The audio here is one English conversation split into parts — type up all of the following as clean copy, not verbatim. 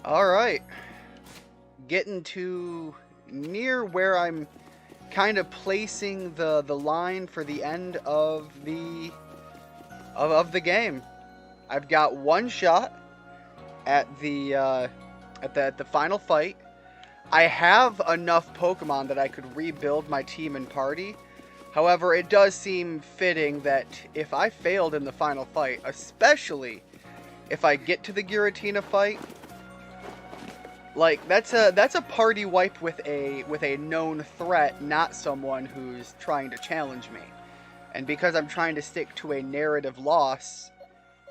Alright. Getting to near where I'm kind of placing the line for the end of the game. I've got one shot at the final fight. I have enough Pokemon that I could rebuild my team and party. However, it does seem fitting that if I failed in the final fight, especially if I get to the Giratina fight, like that's a party wipe with a known threat, not someone who's trying to challenge me. And because I'm trying to stick to a narrative loss,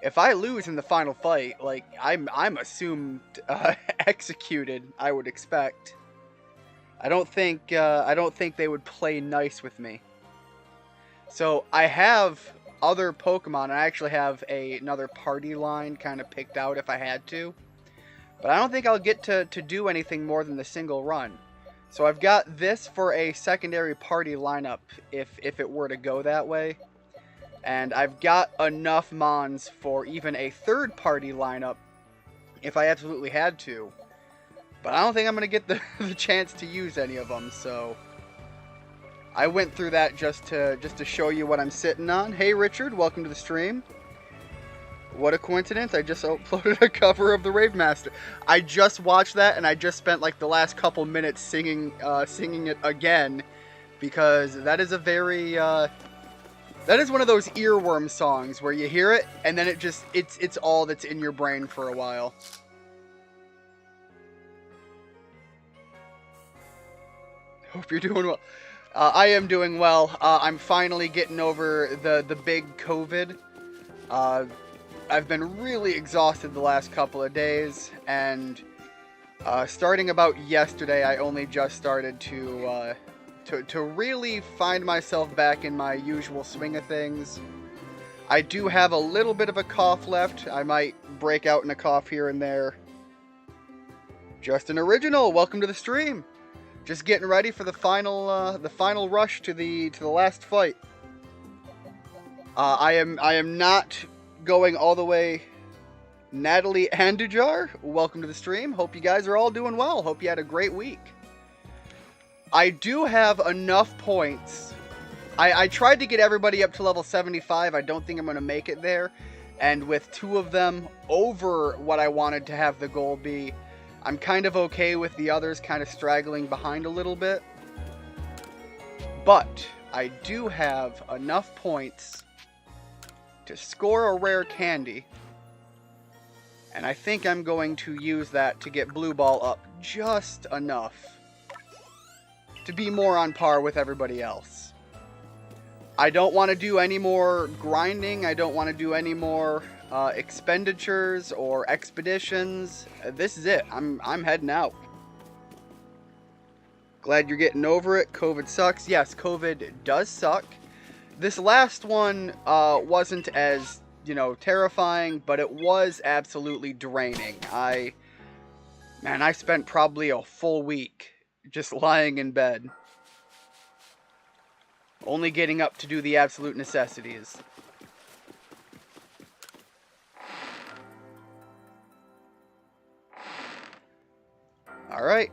if I lose in the final fight, like I'm assumed executed, I would expect. I don't think they would play nice with me. So I have other Pokemon. I actually have another party line kind of picked out if I had to. But I don't think I'll get to do anything more than the single run. So I've got this for a secondary party lineup if it were to go that way. And I've got enough Mons for even a third party lineup if I absolutely had to. But I don't think I'm going to get the chance to use any of them, so I went through that just to show you what I'm sitting on. Hey Richard, welcome to the stream. What a coincidence, I just uploaded a cover of the Rave Master. I just watched that and I just spent like the last couple minutes singing it again, because that is a very that is one of those earworm songs where you hear it and then it's all that's in your brain for a while. Hope you're doing well. I am doing well. I'm finally getting over the big COVID. I've been really exhausted the last couple of days, and starting about yesterday, I only just started to really find myself back in my usual swing of things. I do have a little bit of a cough left. I might break out in a cough here and there. Justin Original, welcome to the stream. Just getting ready for the final rush to the last fight. I am not going all the way. Natalie Andujar, welcome to the stream. Hope you guys are all doing well. Hope you had a great week. I do have enough points. I tried to get everybody up to level 75. I don't think I'm going to make it there. And with two of them over what I wanted to have the goal be, I'm kind of okay with the others kind of straggling behind a little bit. But I do have enough points to score a rare candy. And I think I'm going to use that to get Blue Ball up just enough to be more on par with everybody else. I don't want to do any more grinding. I don't want to do any more expenditures or expeditions. This is it. I'm heading out. Glad you're getting over it. COVID sucks. Yes, COVID does suck. This last one wasn't as, terrifying, but it was absolutely draining. I spent probably a full week just lying in bed, only getting up to do the absolute necessities. Alright.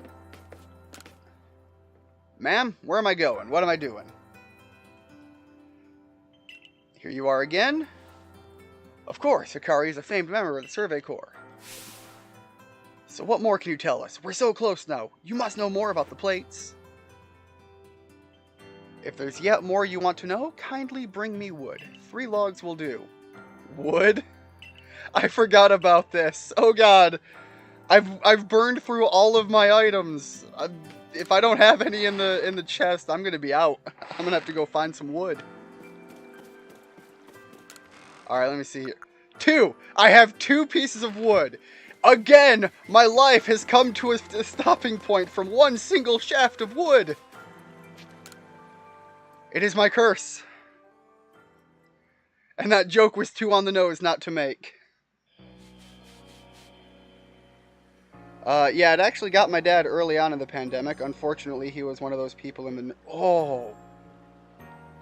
Ma'am, where am I going? What am I doing? Here you are again. Of course, Hikari is a famed member of the Survey Corps. So what more can you tell us? We're so close now. You must know more about the plates. If there's yet more you want to know, kindly bring me wood. 3 logs will do. Wood? I forgot about this. Oh god. I've burned through all of my items. If I don't have any in the chest, I'm gonna be out. I'm gonna have to go find some wood. Alright, let me see here. 2! I have 2 pieces of wood. Again, my life has come to a stopping point from one single shaft of wood. It is my curse. And that joke was too on the nose not to make. Yeah, it actually got my dad early on in the pandemic. Unfortunately, he was one of those people in the... Oh!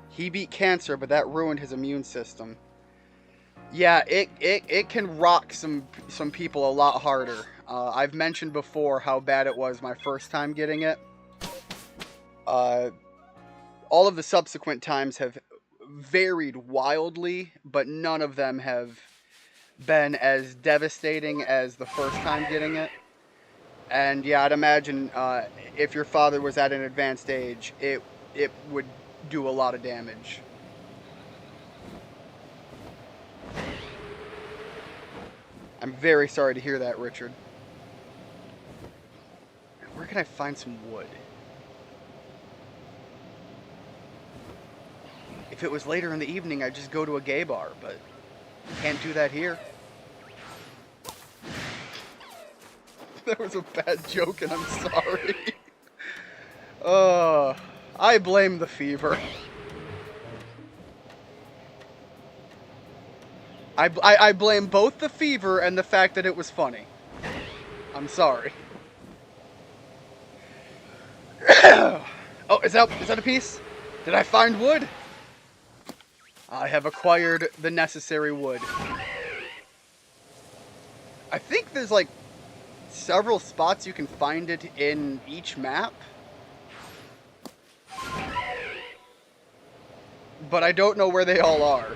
He beat cancer, but that ruined his immune system. Yeah, it can rock some people a lot harder. I've mentioned before how bad it was my first time getting it. Uh, all of the subsequent times have varied wildly, but none of them have been as devastating as the first time getting it. And yeah, I'd imagine if your father was at an advanced age, it would do a lot of damage. I'm very sorry to hear that, Richard. Where can I find some wood? If it was later in the evening, I'd just go to a gay bar, but can't do that here. That was a bad joke, and I'm sorry. I blame the fever. I blame both the fever and the fact that it was funny. I'm sorry. Oh, is that a piece? Did I find wood? I have acquired the necessary wood. I think there's like several spots you can find it in each map. But I don't know where they all are.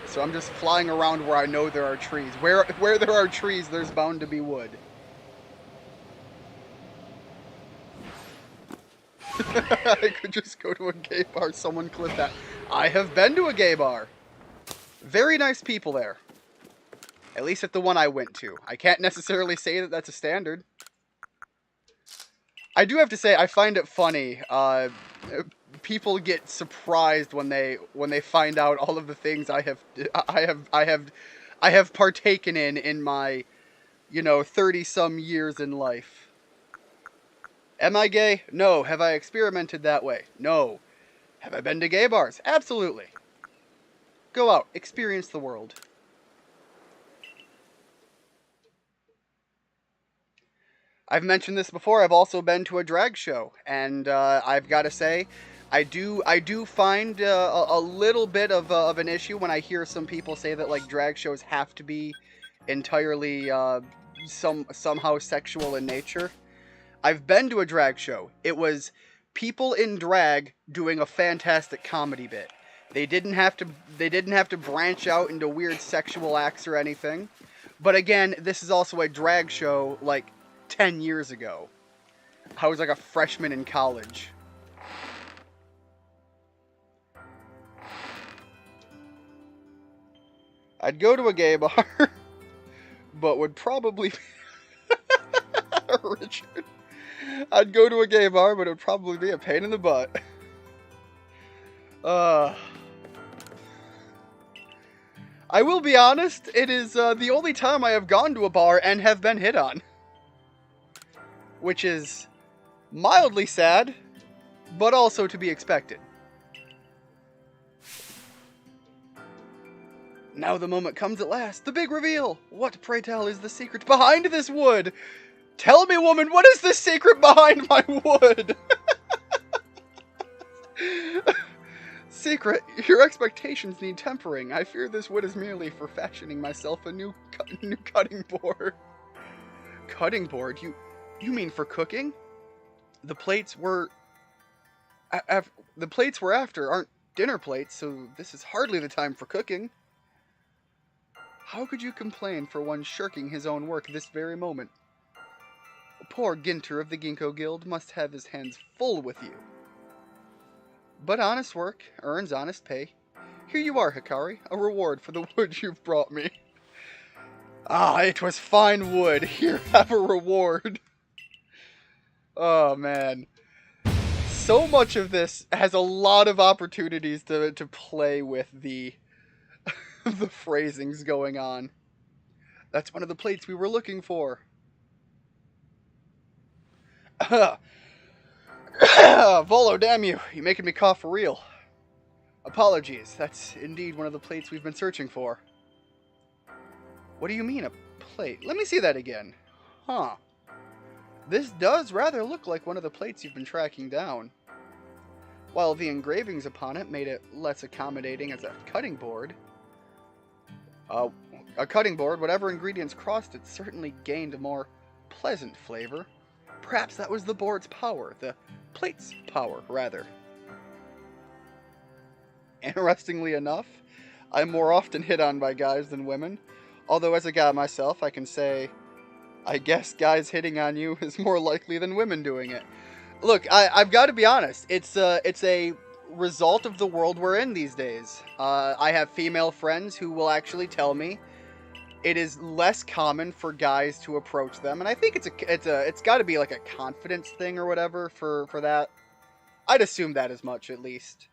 So I'm just flying around where I know there are trees. Where there are trees, there's bound to be wood. I could just go to a gay bar. Someone clip that. I have been to a gay bar. Very nice people there. At least at the one I went to. I can't necessarily say that that's a standard. I do have to say, I find it funny. People get surprised when they find out all of the things I have partaken in my, 30-some years in life. Am I gay? No. Have I experimented that way? No. Have I been to gay bars? Absolutely. Go out, experience the world. I've mentioned this before. I've also been to a drag show, and I've got to say, I do find a little bit of an issue when I hear some people say that like drag shows have to be entirely somehow sexual in nature. I've been to a drag show. It was people in drag doing a fantastic comedy bit. They didn't have to branch out into weird sexual acts or anything. But again, this is also a drag show like 10 years ago. I was like a freshman in college. I'd go to a gay bar, but would probably... Richard. I'd go to a gay bar, but it would probably be a pain in the butt. I will be honest, it is the only time I have gone to a bar and have been hit on. Which is mildly sad, but also to be expected. Now the moment comes at last, the big reveal! What, pray tell, is the secret behind this wood? Tell me, woman, what is the secret behind my wood? Secret, your expectations need tempering. I fear this wood is merely for fashioning myself a new cutting board. Cutting board? You mean for cooking? The plates were... the plates we're after aren't dinner plates, so this is hardly the time for cooking. How could you complain for one shirking his own work this very moment? Poor Ginter of the Ginkgo Guild must have his hands full with you. But honest work earns honest pay. Here you are, Hikari, a reward for the wood you've brought me. Ah, it was fine wood. Here, have a reward. Oh, man. So much of this has a lot of opportunities to play with the the phrasings going on. That's one of the plates we were looking for. Volo, damn you. You're making me cough for real. Apologies. That's indeed one of the plates we've been searching for. What do you mean, a plate? Let me see that again. Huh. This does rather look like one of the plates you've been tracking down. While the engravings upon it made it less accommodating as a cutting board, Uh, a cutting board, whatever ingredients crossed it, certainly gained a more pleasant flavor. Perhaps that was the board's power, the plate's power, rather. Interestingly enough, I'm more often hit on by guys than women. Although as a guy myself, I can say, I guess guys hitting on you is more likely than women doing it. Look, I've got to be honest. It's a result of the world we're in these days. I have female friends who will actually tell me it is less common for guys to approach them, and I think it's got to be like a confidence thing or whatever for that. I'd assume that as much at least.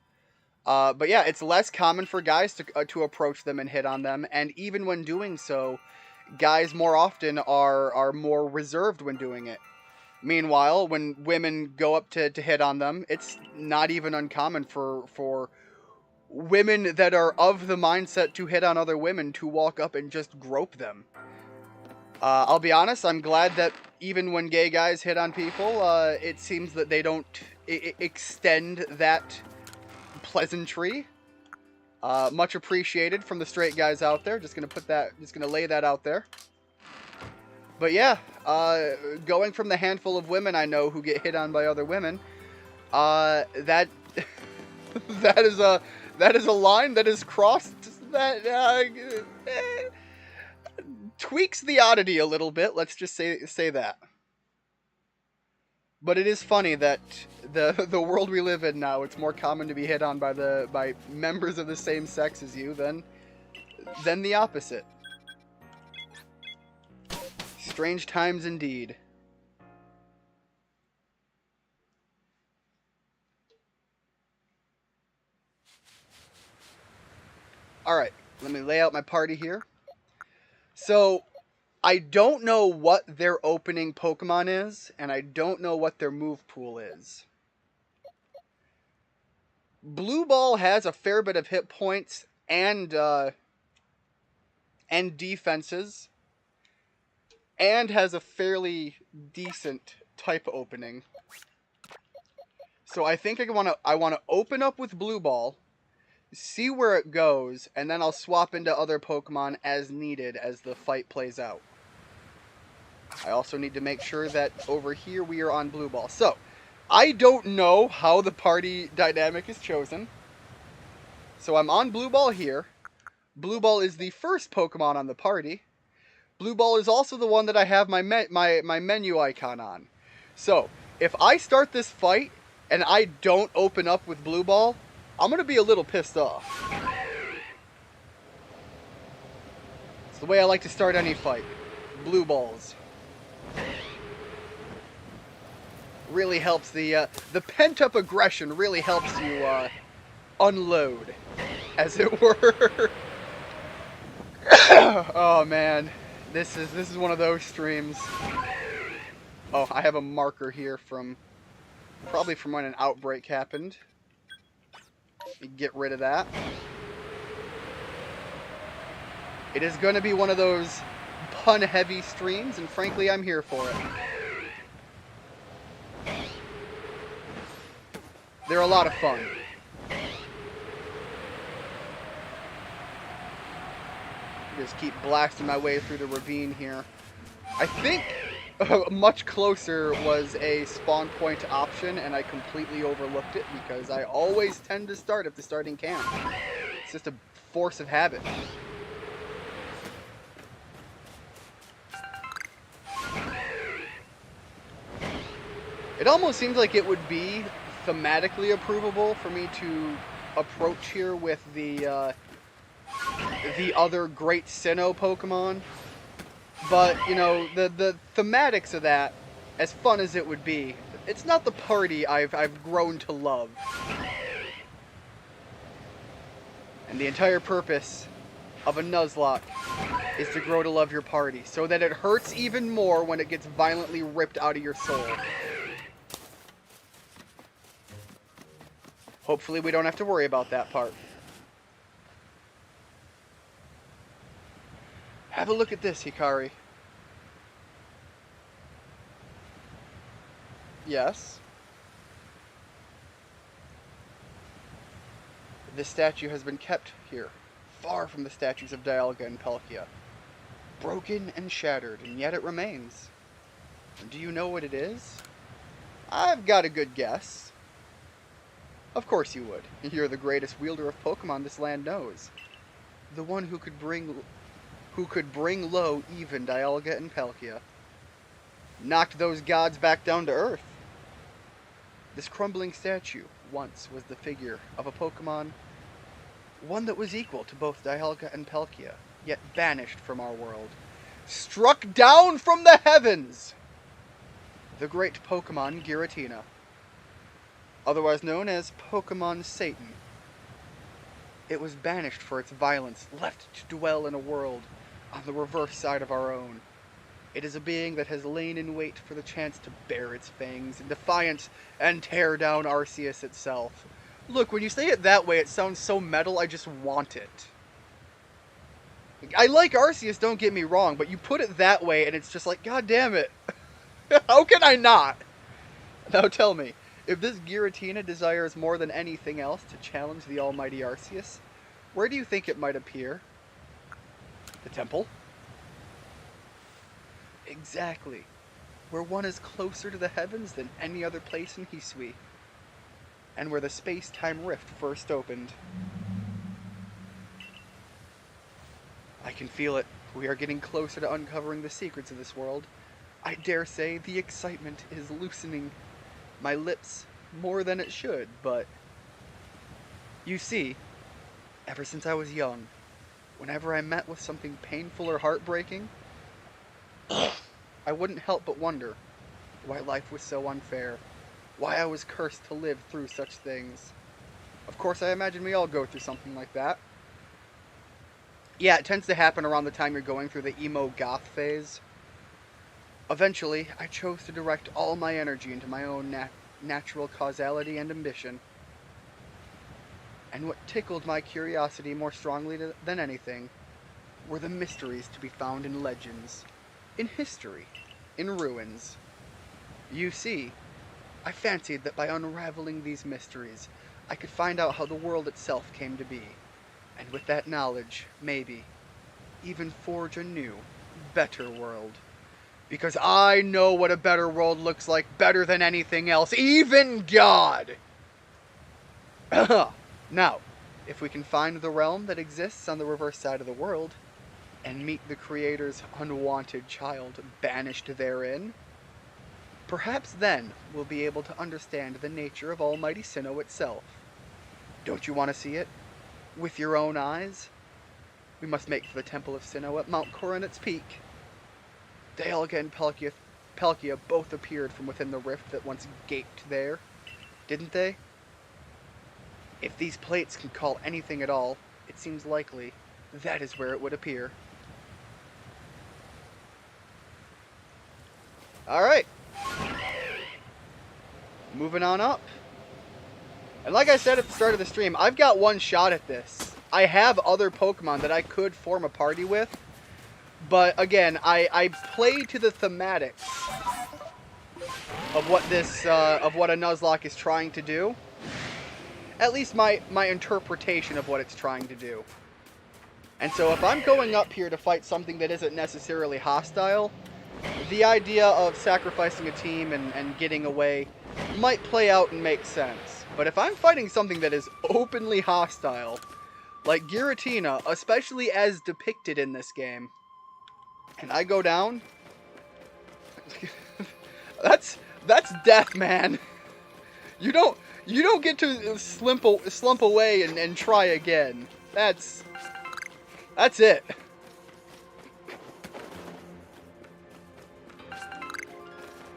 But yeah, it's less common for guys to approach them and hit on them, and even when doing so, guys more often are more reserved when doing it. Meanwhile, when women go up to hit on them, it's not even uncommon for women that are of the mindset to hit on other women to walk up and just grope them. I'll be honest, I'm glad that even when gay guys hit on people, it seems that they don't extend that pleasantry. Much appreciated from the straight guys out there. Just gonna lay that out there. But yeah, going from the handful of women I know who get hit on by other women, that that is a line that is crossed that tweaks the oddity a little bit. Let's just say that. But it is funny that the world we live in now, it's more common to be hit on by members of the same sex as you than the opposite. Strange times indeed. Alright, let me lay out my party here. So, I don't know what their opening Pokemon is, and I don't know what their move pool is. Blue Ball has a fair bit of hit points and defenses, and has a fairly decent type opening. So I think I want to open up with Blue Ball, see where it goes, and then I'll swap into other Pokemon as needed as the fight plays out. I also need to make sure that over here we are on Blue Ball. So, I don't know how the party dynamic is chosen. So I'm on Blue Ball here. Blue Ball is the first Pokemon on the party. Blue Ball is also the one that I have my menu icon on. So, if I start this fight and I don't open up with Blue Ball, I'm going to be a little pissed off. It's the way I like to start any fight. Blue Balls. Really helps the pent-up aggression really helps you unload, as it were. Oh man, this is one of those streams. Oh, I have a marker here probably from when an outbreak happened. Get rid of that. It is going to be one of those pun-heavy streams, and frankly, I'm here for it. They're a lot of fun. Just keep blasting my way through the ravine here. I think much closer was a spawn point option, and I completely overlooked it because I always tend to start at the starting camp. It's just a force of habit. It almost seems like it would be thematically approvable for me to approach here with the other Great Sinnoh Pokemon. But, you know, the thematics of that, as fun as it would be, it's not the party I've grown to love. And the entire purpose of a Nuzlocke is to grow to love your party, so that it hurts even more when it gets violently ripped out of your soul. Hopefully we don't have to worry about that part. Have a look at this, Hikari. Yes. This statue has been kept here far from the statues of Dialga and Palkia. Broken and shattered, and yet it remains. And do you know what it is? I've got a good guess. Of course you would. You're the greatest wielder of Pokemon this land knows. The one who could bring low even Dialga and Palkia. Knocked those gods back down to earth. This crumbling statue once was the figure of a Pokemon, one that was equal to both Dialga and Palkia, yet banished from our world. Struck down from the heavens! The great Pokemon Giratina, otherwise known as Pokemon Satan. It was banished for its violence, left to dwell in a world on the reverse side of our own. It is a being that has lain in wait for the chance to bare its fangs in defiance and tear down Arceus itself. Look, when you say it that way, it sounds so metal, I just want it. I like Arceus, don't get me wrong, but you put it that way and it's just like, God damn it. How can I not? Now tell me, if this Giratina desires more than anything else to challenge the almighty Arceus, where do you think it might appear? The temple? Exactly. Where one is closer to the heavens than any other place in Hisui. And where the space-time rift first opened. I can feel it. We are getting closer to uncovering the secrets of this world. I dare say the excitement is loosening my lips more than it should, but... You see, ever since I was young, whenever I met with something painful or heartbreaking, I wouldn't help but wonder why life was so unfair, why I was cursed to live through such things. Of course, I imagine we all go through something like that. Yeah, it tends to happen around the time you're going through the emo goth phase. Eventually, I chose to direct all my energy into my own natural causality and ambition. And what tickled my curiosity more strongly than anything were the mysteries to be found in legends, in history, in ruins. You see, I fancied that by unraveling these mysteries, I could find out how the world itself came to be, and with that knowledge, maybe, even forge a new, better world. Because I know what a better world looks like better than anything else, even God! Now, if we can find the realm that exists on the reverse side of the world, and meet the Creator's unwanted child banished therein, perhaps then we'll be able to understand the nature of Almighty Sinnoh itself. Don't you want to see it? With your own eyes? We must make for the Temple of Sinnoh at Mount Coronet's peak. Dialga and Palkia both appeared from within the rift that once gaped there, didn't they? If these plates can call anything at all, it seems likely that is where it would appear. Alright. Moving on up. And like I said at the start of the stream, I've got one shot at this. I have other Pokemon that I could form a party with. But again, I play to the thematics of what this, of what a Nuzlocke is trying to do. At least my interpretation of what it's trying to do. And so if I'm going up here to fight something that isn't necessarily hostile, the idea of sacrificing a team and getting away might play out and make sense. But if I'm fighting something that is openly hostile, like Giratina, especially as depicted in this game, and I go down, that's death, man. You don't get to slump away and try again. That's it.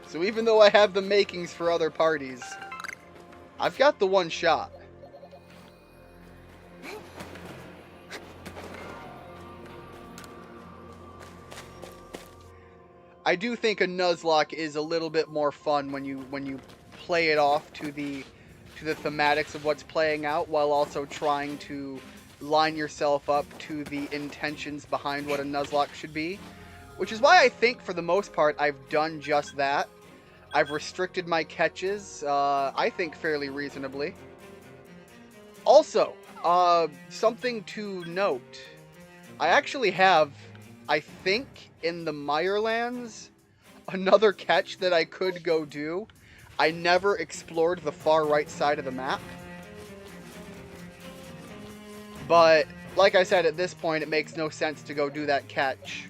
So even though I have the makings for other parties, I've got the one shot. I do think a Nuzlocke is a little bit more fun when you play it off to the thematics of what's playing out, while also trying to line yourself up to the intentions behind what a Nuzlocke should be. Which is why I think, for the most part, I've done just that. I've restricted my catches, I think fairly reasonably. Also, Something to note. I actually have, I think, in the Mirelands, another catch that I could go do. I never explored the far right side of the map. But, like I said, at this point, it makes no sense to go do that catch.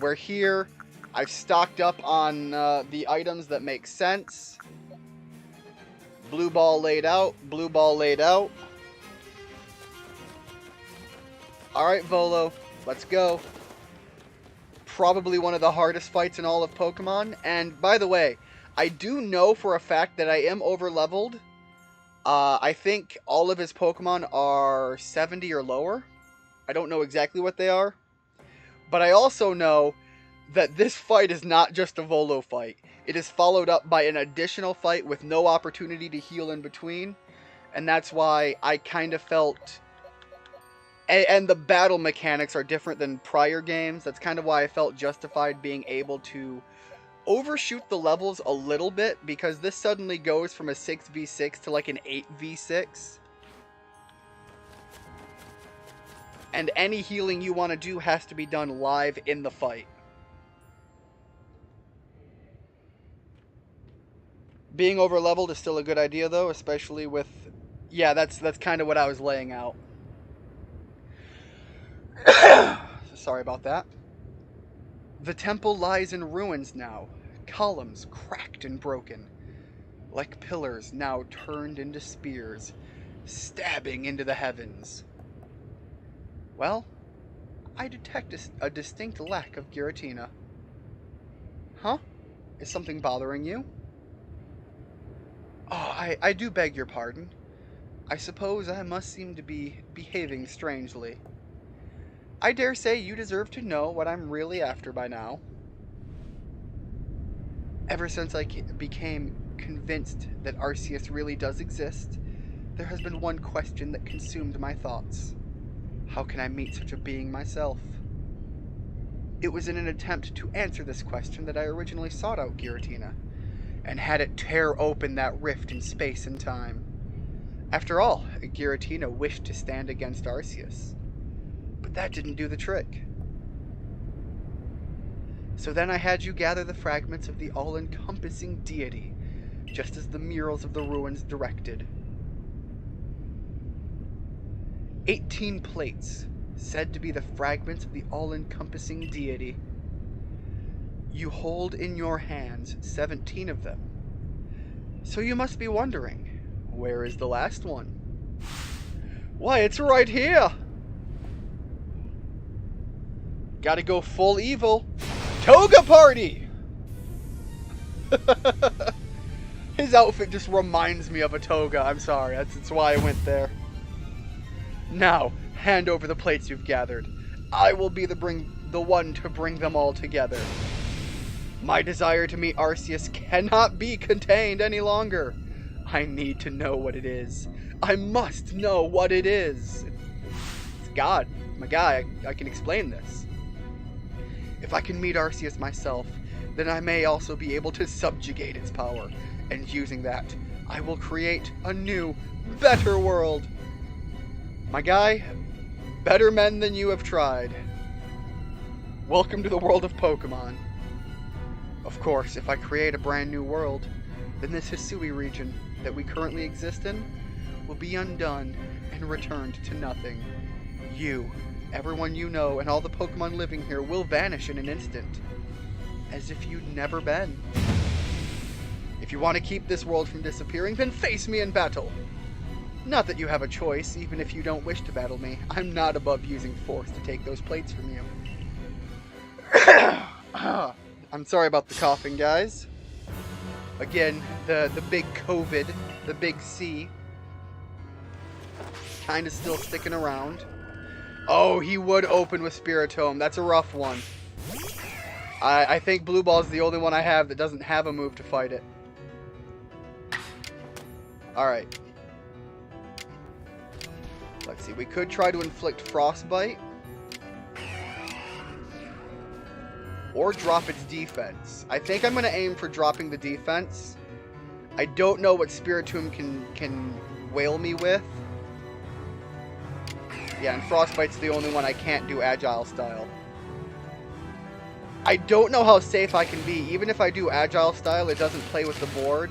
We're here. I've stocked up on the items that make sense. Blue ball laid out. Blue ball laid out. Alright, Volo. Let's go. Probably one of the hardest fights in all of Pokemon. And, by the way, I do know for a fact that I am over-leveled. I think all of his Pokemon are 70 or lower. I don't know exactly what they are. But I also know that this fight is not just a Volo fight. It is followed up by an additional fight with no opportunity to heal in between. And that's why I kind of felt... And the battle mechanics are different than prior games. That's kind of why I felt justified being able to overshoot the levels a little bit, because this suddenly goes from a 6v6 to like an 8v6. And any healing you want to do has to be done live in the fight. Being over-leveled is still a good idea, though, especially with... Yeah, that's kind of what I was laying out. Sorry about that. The temple lies in ruins now, columns cracked and broken, like pillars now turned into spears, stabbing into the heavens. Well, I detect a distinct lack of Giratina. Huh? Is something bothering you? Oh, I do beg your pardon. I suppose I must seem to be behaving strangely. I dare say you deserve to know what I'm really after by now. Ever since I became convinced that Arceus really does exist, there has been one question that consumed my thoughts. How can I meet such a being myself? It was in an attempt to answer this question that I originally sought out Giratina, and had it tear open that rift in space and time. After all, Giratina wished to stand against Arceus. But that didn't do the trick. So then I had you gather the fragments of the all-encompassing deity, just as the murals of the ruins directed. 18 plates, said to be the fragments of the all-encompassing deity. You hold in your hands 17 of them. So you must be wondering, where is the last one? Why, it's right here! Gotta go full evil. Toga party! His outfit just reminds me of a toga. I'm sorry, that's why I went there. Now, hand over the plates you've gathered. I will be the one to bring them all together. My desire to meet Arceus cannot be contained any longer. I need to know what it is. I must know what it is. It's God, my guy. I can explain this. If I can meet Arceus myself, then I may also be able to subjugate its power, and using that, I will create a new, better world. My guy, better men than you have tried. Welcome to the world of Pokemon. Of course, if I create a brand new world, then this Hisui region that we currently exist in will be undone and returned to nothing. You, everyone you know, and all the Pokemon living here will vanish in an instant, as if you'd never been. If you want to keep this world from disappearing, then face me in battle. Not that you have a choice, even if you don't wish to battle me. I'm not above using force to take those plates from you. I'm sorry about the coughing, guys. Again, the big COVID, the big C, kind of still sticking around. Oh, he would open with Spiritomb. That's a rough one. I think Blue Ball is the only one I have that doesn't have a move to fight it. Alright. Let's see. We could try to inflict Frostbite. Or drop its defense. I think I'm going to aim for dropping the defense. I don't know what Spiritomb can whale me with. Yeah, and Frostbite's the only one I can't do Agile style. I don't know how safe I can be. Even if I do Agile style, it doesn't play with the board.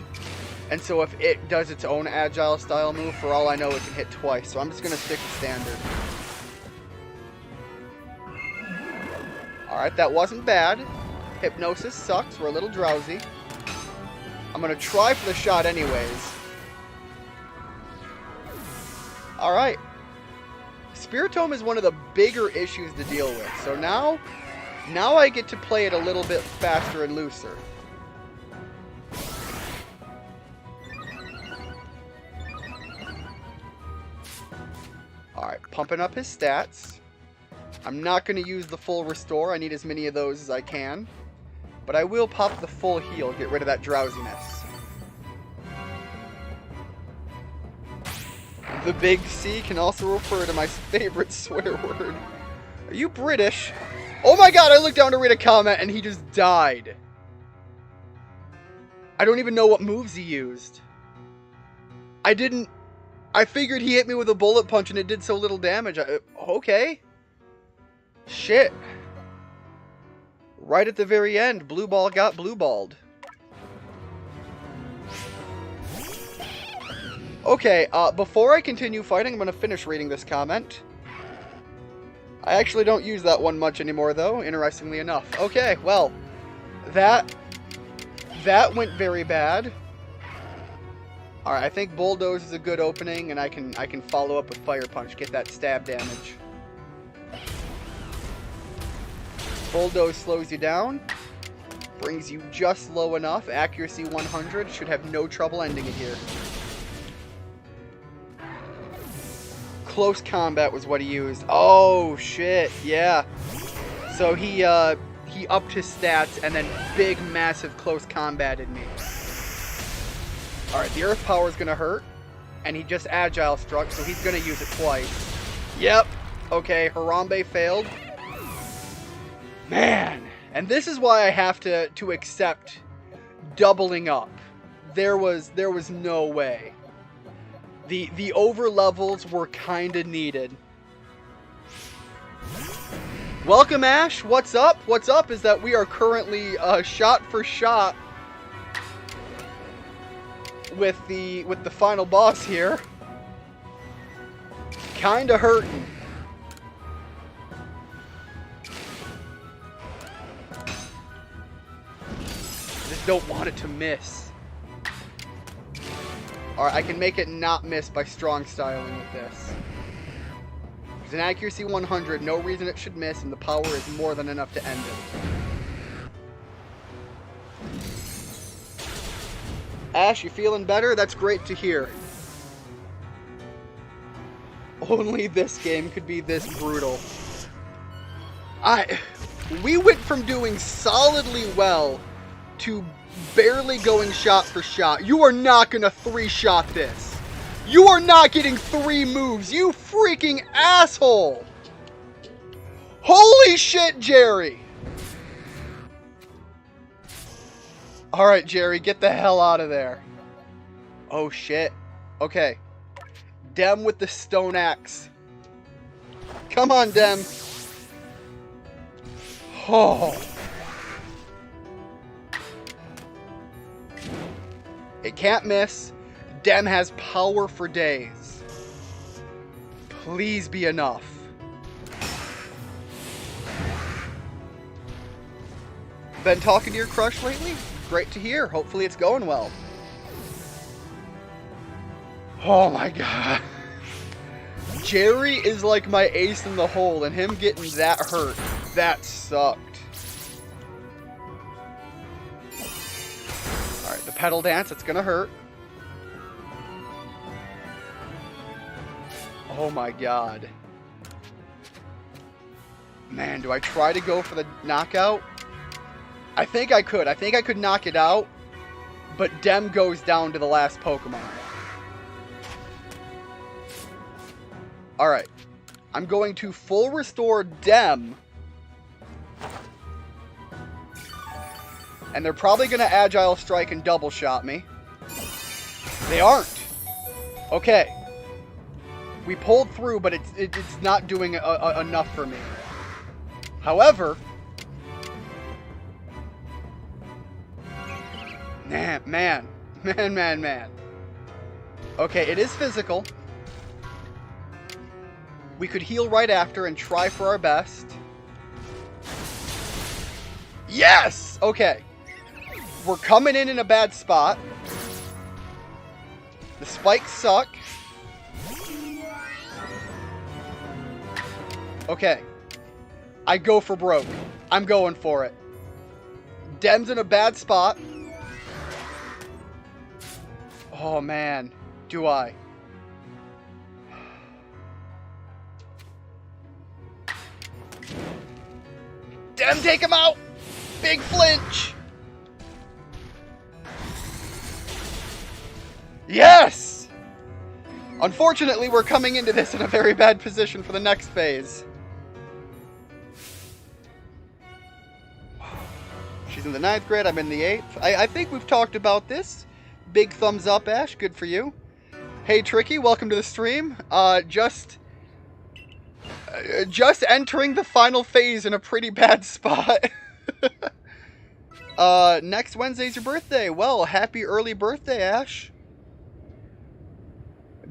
And so if it does its own Agile style move, for all I know, it can hit twice. So I'm just going to stick with Standard. Alright, that wasn't bad. Hypnosis sucks. We're a little drowsy. I'm going to try for the shot anyways. Alright. Spiritomb is one of the bigger issues to deal with. So now I get to play it a little bit faster and looser. Alright, pumping up his stats. I'm not going to use the full restore. I need as many of those as I can. But I will pop the full heal, get rid of that drowsiness. The big C can also refer to my favorite swear word. Are you British? Oh my god, I looked down to read a comment and he just died. I don't even know what moves he used. I figured he hit me with a bullet punch and it did so little damage. Okay. Shit. Right at the very end, blue ball got blue balled. Okay, before I continue fighting, I'm going to finish reading this comment. I actually don't use that one much anymore, though, interestingly enough. Okay, well, that went very bad. Alright, I think Bulldoze is a good opening, and I can follow up with Fire Punch, get that stab damage. Bulldoze slows you down, brings you just low enough. Accuracy 100, should have no trouble ending it here. Close combat was what he used. Oh shit, yeah. So he upped his stats and then big massive close combated me. Alright, the earth power is gonna hurt. And he just agile struck, so he's gonna use it twice. Yep. Okay, Harambe failed. Man, and this is why I have to accept doubling up. There was no way. The over levels were kinda needed. Welcome, Ash. What's up? What's up is that we are currently shot for shot with the final boss here. Kinda hurting. Don't want it to miss. Alright, I can make it not miss by strong styling with this. There's an accuracy 100, no reason it should miss, and the power is more than enough to end it. Ash, you feeling better? That's great to hear. Only this game could be this brutal. We went from doing solidly well to barely going shot for shot. You are not gonna 3-shot this. You are not getting 3 moves, you freaking asshole! Holy shit, Jerry! Alright, Jerry, get the hell out of there. Oh shit. Okay. Dem with the stone axe. Come on, Dem. Oh. It can't miss. Dem has power for days. Please be enough. Been talking to your crush lately? Great to hear. Hopefully it's going well. Oh my god. Jerry is like my ace in the hole, and him getting that hurt, that sucked. Alright, the pedal dance, it's gonna hurt. Oh my god. Man, do I try to go for the knockout? I think I could. I think I could knock it out, but Dem goes down to the last Pokemon. Alright. I'm going to full restore Dem. And they're probably going to Agile Strike and double shot me. They aren't. Okay. We pulled through, but it's not doing enough for me. However, man. Okay, it is physical. We could heal right after and try for our best. Yes! Okay. We're coming in a bad spot. The spikes suck. Okay. I go for broke. I'm going for it. Dem's in a bad spot. Oh, man. Do I? Dem, take him out! Big flinch! Yes! Unfortunately, we're coming into this in a very bad position for the next phase. She's in the 9th grade, I'm in the 8th. I think we've talked about this. Big thumbs up, Ash. Good for you. Hey, Tricky, welcome to the stream. Just entering the final phase in a pretty bad spot. Next Wednesday's your birthday. Well, happy early birthday, Ash.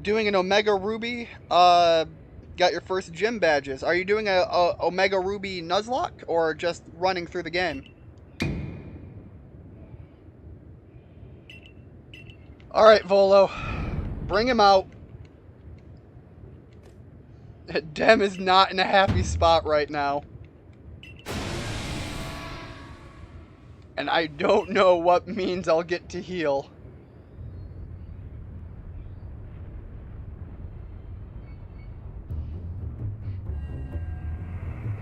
Doing an Omega Ruby. Got your first gym badges. Are you doing a Omega Ruby Nuzlocke or just running through the game? Alright, Volo. Bring him out. Dem is not in a happy spot right now. And I don't know what means I'll get to heal.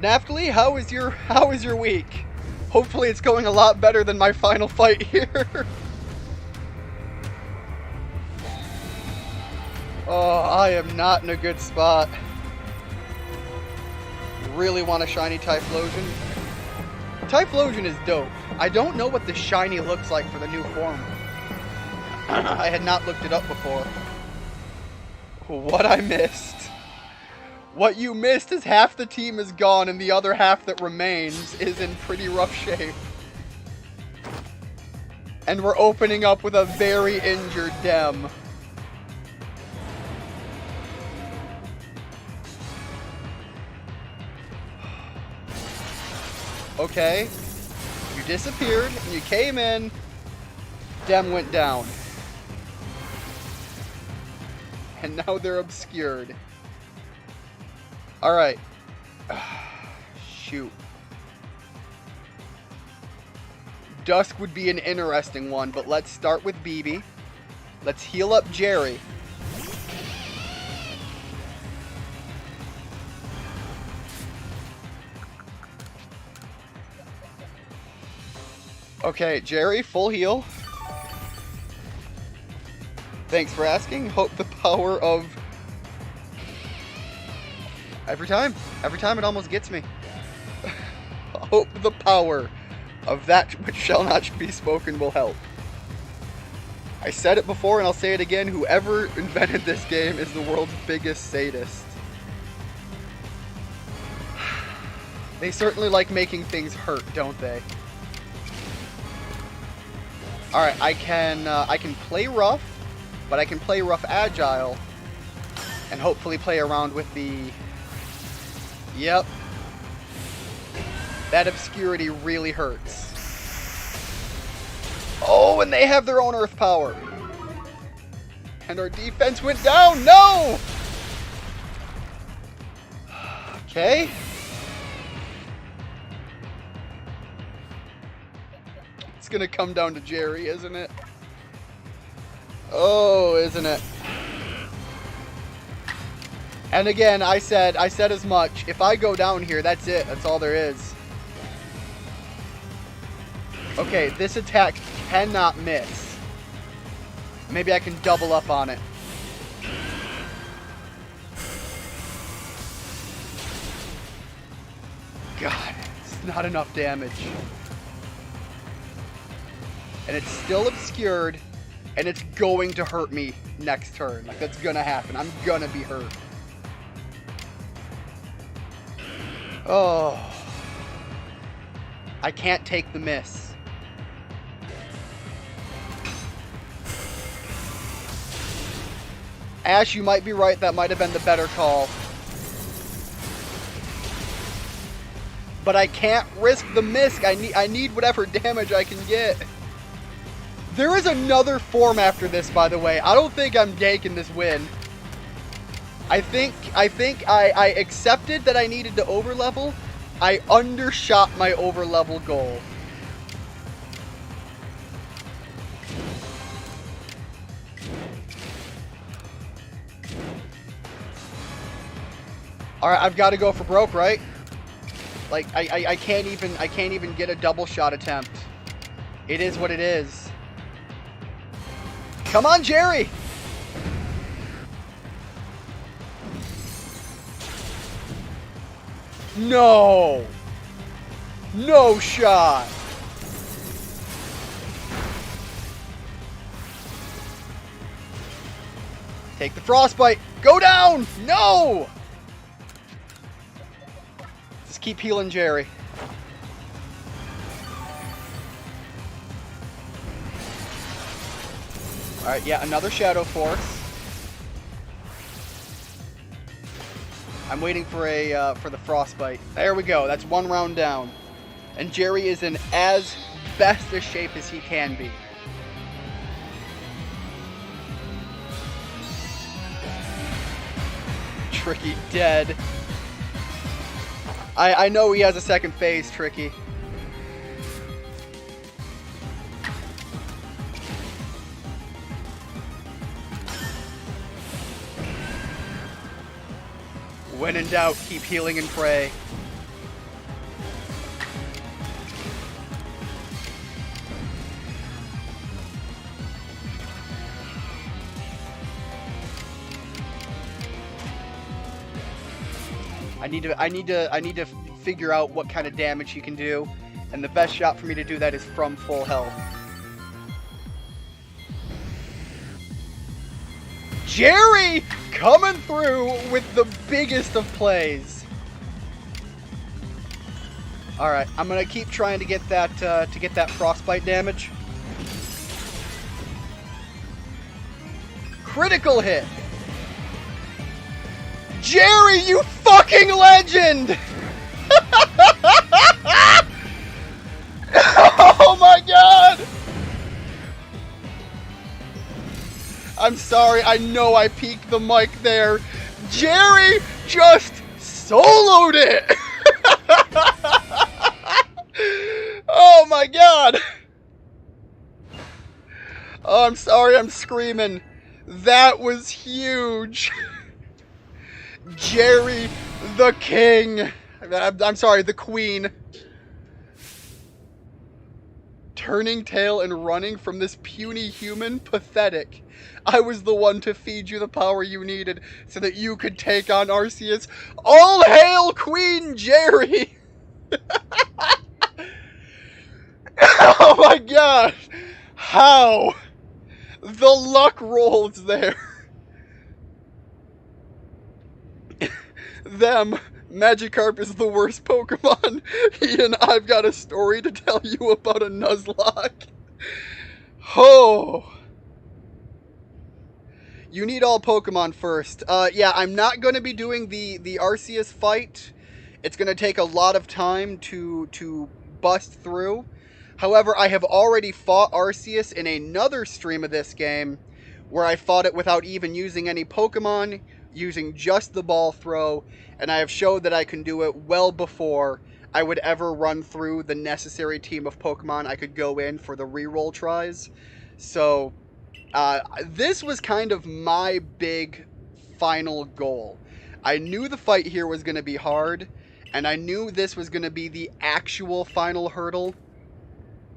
Naftali, how is your week? Hopefully it's going a lot better than my final fight here. Oh, I am not in a good spot. Really want a shiny Typhlosion. Typhlosion is dope. I don't know what the shiny looks like for the new form. I had not looked it up before. What I missed. What you missed is half the team is gone and the other half that remains is in pretty rough shape. And we're opening up with a very injured Dem. Okay, you disappeared, and you came in, Dem went down. And now they're obscured. Alright. Shoot. Dusk would be an interesting one, but let's start with BB. Let's heal up Jerry. Okay, Jerry, full heal. Thanks for asking. Hope the power of... Every time it almost gets me. Hope the power of that which shall not be spoken will help. I said it before and I'll say it again. Whoever invented this game is the world's biggest sadist. They certainly like making things hurt, don't they? Alright, I can play rough, but I can play rough agile, and hopefully play around with the... Yep. That obscurity really hurts. Oh, and they have their own earth power. And our defense went down. No! Okay. It's gonna come down to Jerry, isn't it? Oh, isn't it? And again, I said as much. If I go down here, that's it. That's all there is. Okay, this attack cannot miss. Maybe I can double up on it. God, it's not enough damage. And it's still obscured, and it's going to hurt me next turn. Like, that's gonna happen. I'm gonna be hurt. Oh. I can't take the miss. Ash, you might be right. That might have been the better call. But I can't risk the miss. I need whatever damage I can get. There is another form after this, by the way. I don't think I'm taking this win. I think I accepted that I needed to overlevel. I undershot my overlevel goal. All right, I've got to go for broke, right? Like I can't even get a double shot attempt. It is what it is. Come on, Jerry. No. No shot. Take the frostbite. Go down. No. Just keep healing Jerry. All right, yeah, another Shadow Force. I'm waiting for the frostbite. There we go. That's one round down, and Jerry is in as best a shape as he can be. Tricky dead. I know he has a second phase, Tricky. When in doubt, keep healing and pray. I need to figure out what kind of damage he can do, and the best shot for me to do that is from full health. Jerry coming through with the biggest of plays. All right, I'm gonna keep trying to get that frostbite damage. Critical hit. Jerry, you fucking legend! Oh my god! I'm sorry, I know I peaked the mic there. Jerry just soloed it! Oh my god! Oh, I'm sorry, I'm screaming. That was huge. Jerry the king. I'm sorry, the queen. Turning tail and running from this puny human? Pathetic. I was the one to feed you the power you needed so that you could take on Arceus. All hail Queen Jerry! Oh my gosh! How? The luck rolls there. Them. Magikarp is the worst Pokemon. He and I've got a story to tell you about a Nuzlocke. Oh. You need all Pokemon first. Yeah, I'm not going to be doing the Arceus fight. It's going to take a lot of time to bust through. However, I have already fought Arceus in another stream of this game where I fought it without even using any Pokemon, using just the ball throw, and I have showed that I can do it well before I would ever run through the necessary team of Pokemon I could go in for the reroll tries. So, this was kind of my big final goal. I knew the fight here was going to be hard, and I knew this was going to be the actual final hurdle.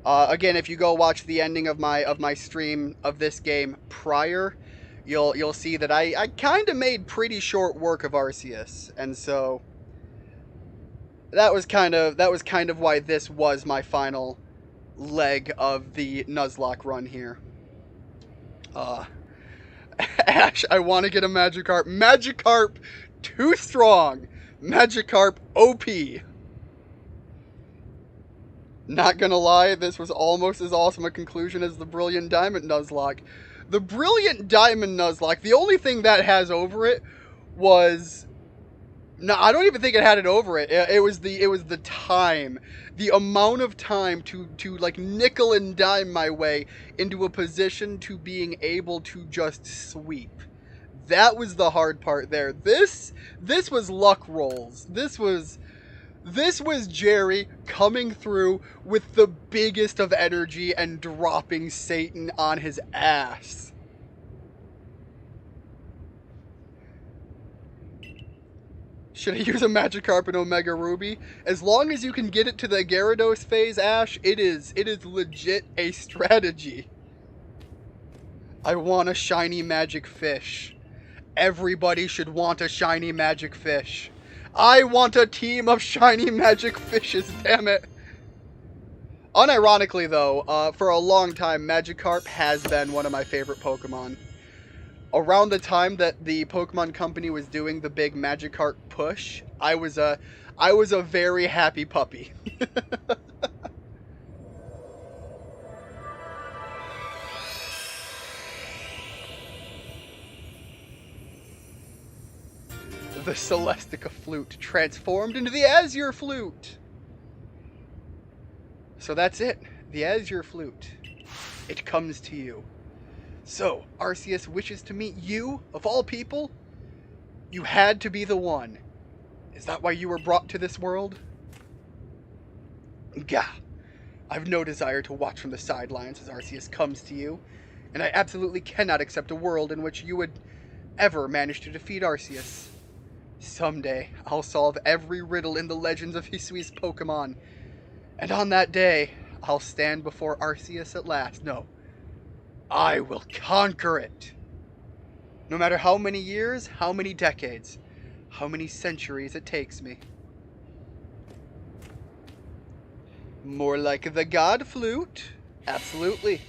Again, if you go watch the ending of my stream of this game prior, you'll see that I kind of made pretty short work of Arceus, and so that was kind of why this was my final leg of the Nuzlocke run here. Ash, I want to get a Magikarp. Magikarp, too strong. Magikarp OP. Not gonna lie, this was almost as awesome a conclusion as the Brilliant Diamond Nuzlocke. The Brilliant Diamond Nuzlocke, the only thing that has over it was... No, I don't even think it had it over it. It was the time. The amount of time to like nickel and dime my way into a position to being able to just sweep. That was the hard part there. This was luck rolls. This was Jerry coming through with the biggest of energy and dropping Satan on his ass. Should I use a Magikarp and Omega Ruby? As long as you can get it to the Gyarados phase, Ash, it is legit a strategy. I want a shiny magic fish. Everybody should want a shiny magic fish. I want a team of shiny magic fishes, damn it. Unironically, though, for a long time, Magikarp has been one of my favorite Pokemon. Around the time that the Pokemon Company was doing the big Magikarp push, I was a very happy puppy. The Celestica Flute transformed into the Azure Flute. So that's it. The Azure Flute. It comes to you. So, Arceus wishes to meet you, of all people? You had to be the one. Is that why you were brought to this world? Gah. I've no desire to watch from the sidelines as Arceus comes to you, and I absolutely cannot accept a world in which you would ever manage to defeat Arceus. Someday, I'll solve every riddle in the legends of Hisui's Pokemon, and on that day, I'll stand before Arceus at last. No, I will conquer it. No matter how many years, how many decades, how many centuries it takes me. More like the God Flute. Absolutely.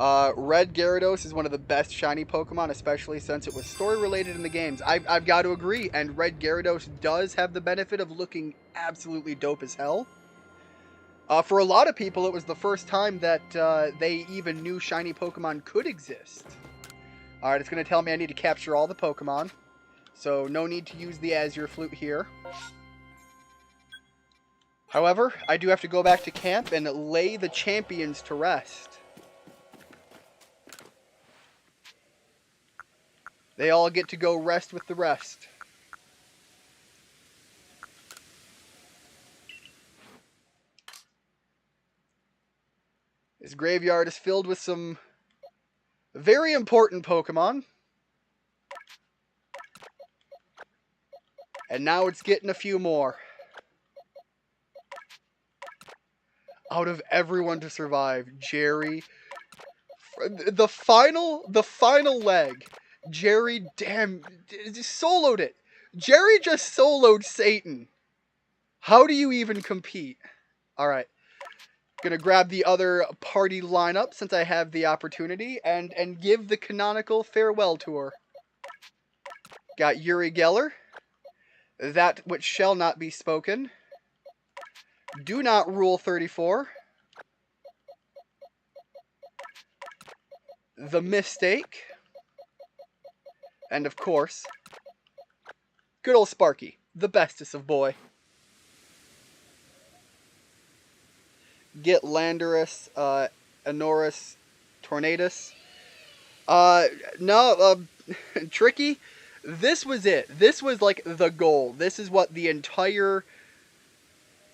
Red Gyarados is one of the best shiny Pokemon, especially since it was story-related in the games. I've got to agree, and Red Gyarados does have the benefit of looking absolutely dope as hell. For a lot of people, it was the first time that they even knew shiny Pokemon could exist. Alright, it's going to tell me I need to capture all the Pokemon, so no need to use the Azure Flute here. However, I do have to go back to camp and lay the champions to rest. They all get to go rest with the rest. This graveyard is filled with some very important Pokemon. And now it's getting a few more. Out of everyone to survive, Jerry... The final leg... Jerry, damn, just soloed it. Jerry just soloed Satan. How do you even compete? Alright. Gonna grab the other party lineup since I have the opportunity and give the canonical farewell tour. Got Uri Geller. That which shall not be spoken. Do not rule 34. The Mistake. And of course, good old Sparky, the bestest of boy. Get Landorus, Anorus, Tornadus. Tricky. This was it. This was like the goal. This is what the entire...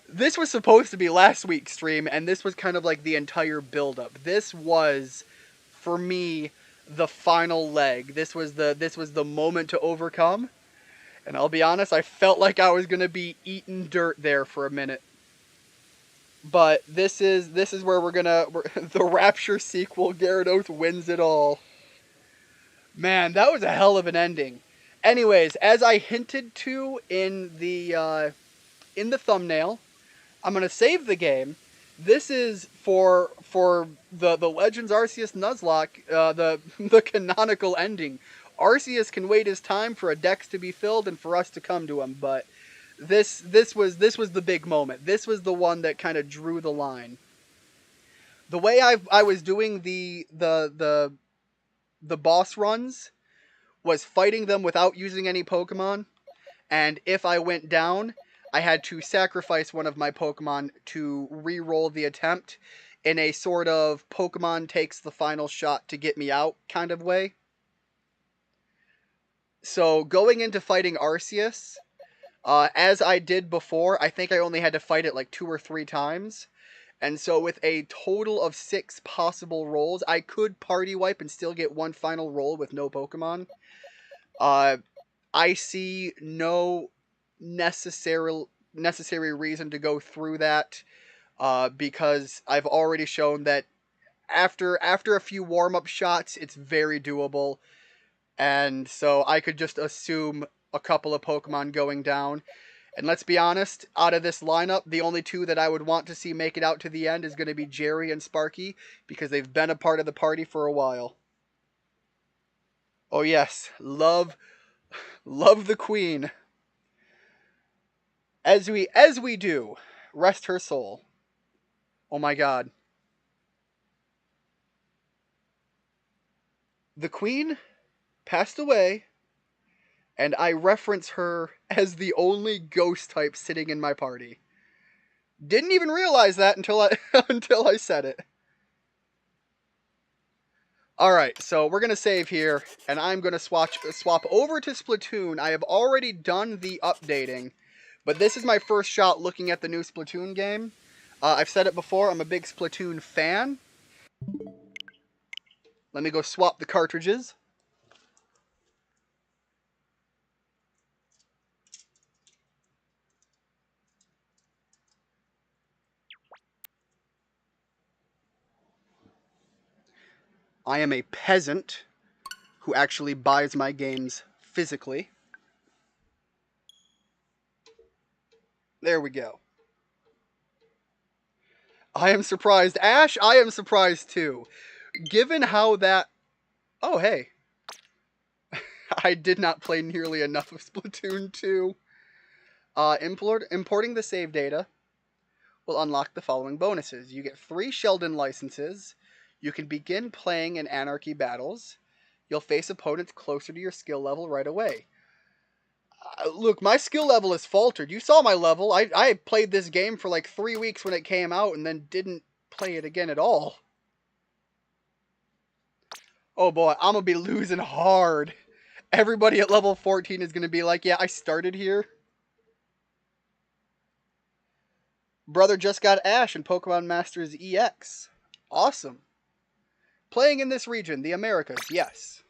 This was supposed to be last week's stream, and this was kind of like the entire build-up. This was, for me, the final leg. This was the moment to overcome. And I'll be honest, I felt like I was gonna be eating dirt there for a minute. But this is where the Rapture sequel, Gyarados wins it all. Man, that was a hell of an ending. Anyways, as I hinted to in the thumbnail, I'm gonna save the game. This is for the Legends Arceus Nuzlocke, the canonical ending. Arceus can wait his time for a dex to be filled and for us to come to him, but this was the big moment. This was the one that kind of drew the line. The way I was doing the boss runs was fighting them without using any Pokemon, and if I went down, I had to sacrifice one of my Pokemon to re-roll the attempt in a sort of Pokemon takes the final shot to get me out kind of way. So going into fighting Arceus, as I did before, I think I only had to fight it like 2 or 3 times. And so with a total of 6 possible rolls, I could party wipe and still get one final roll with no Pokemon. I see no necessary reason to go through that, because I've already shown that after a few warm-up shots, it's very doable. And so I could just assume a couple of Pokemon going down. And let's be honest, out of this lineup, the only 2 that I would want to see make it out to the end is going to be Jerry and Sparky, because they've been a part of the party for a while. Oh yes, love the Queen. As we do, rest her soul. Oh my god. The Queen passed away, and I reference her as the only ghost type sitting in my party. Didn't even realize that until I said it. Alright, so we're going to save here, and I'm going to swap over to Splatoon. I have already done the updating, but this is my first shot looking at the new Splatoon game. I've said it before, I'm a big Splatoon fan. Let me go swap the cartridges. I am a peasant who actually buys my games physically. There we go. I am surprised. Ash, I am surprised too. Given how that... Oh, hey. I did not play nearly enough of Splatoon 2. Importing the save data will unlock the following bonuses. You get 3 Sheldon licenses. You can begin playing in Anarchy battles. You'll face opponents closer to your skill level right away. Look, my skill level is faltered. You saw my level. I played this game for like 3 weeks when it came out and then didn't play it again at all. Oh boy, I'm going to be losing hard. Everybody at level 14 is going to be like, yeah, I started here. Brother just got Ash in Pokemon Masters EX. Awesome. Playing in this region, the Americas, yes.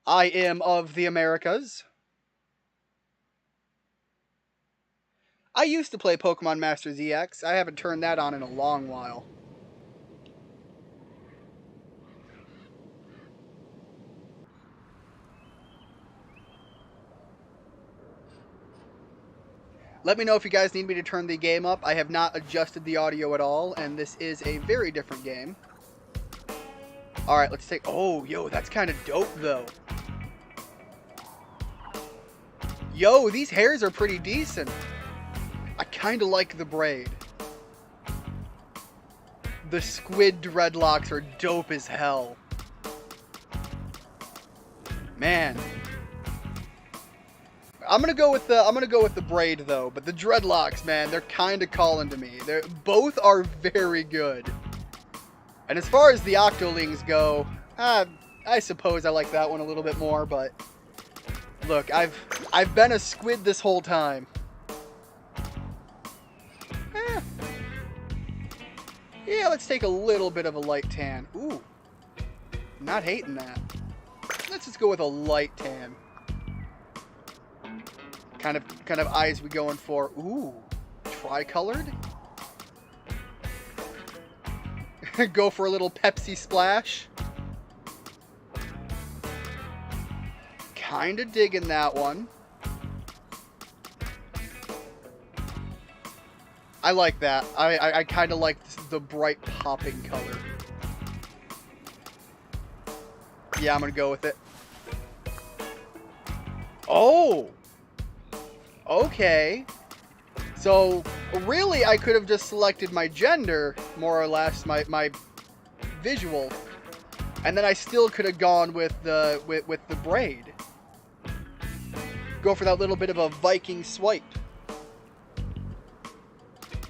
I am of the Americas. I used to play Pokemon Masters EX. I haven't turned that on in a long while. Let me know if you guys need me to turn the game up. I have not adjusted the audio at all, and this is a very different game. Alright, let's take... Oh, yo, that's kind of dope, though. Yo, these hairs are pretty decent. I kind of like the braid. The squid dreadlocks are dope as hell. Man. I'm gonna go with the braid though, but the dreadlocks, man, they're kind of calling to me. Both are very good. And as far as the Octolings go, I suppose I like that one a little bit more, but look, I've been a squid this whole time. Yeah, let's take a little bit of a light tan. Ooh. Not hating that. Let's just go with a light tan. Kind of eyes we going for. Ooh. Tricolored? Go for a little Pepsi splash. Kinda digging that one. I like that. I kind of like the bright popping color. Yeah, I'm gonna go with it. Oh! Okay. So, really, I could have just selected my gender, more or less, my visual, and then I still could have gone with the braid. Go for that little bit of a Viking swipe.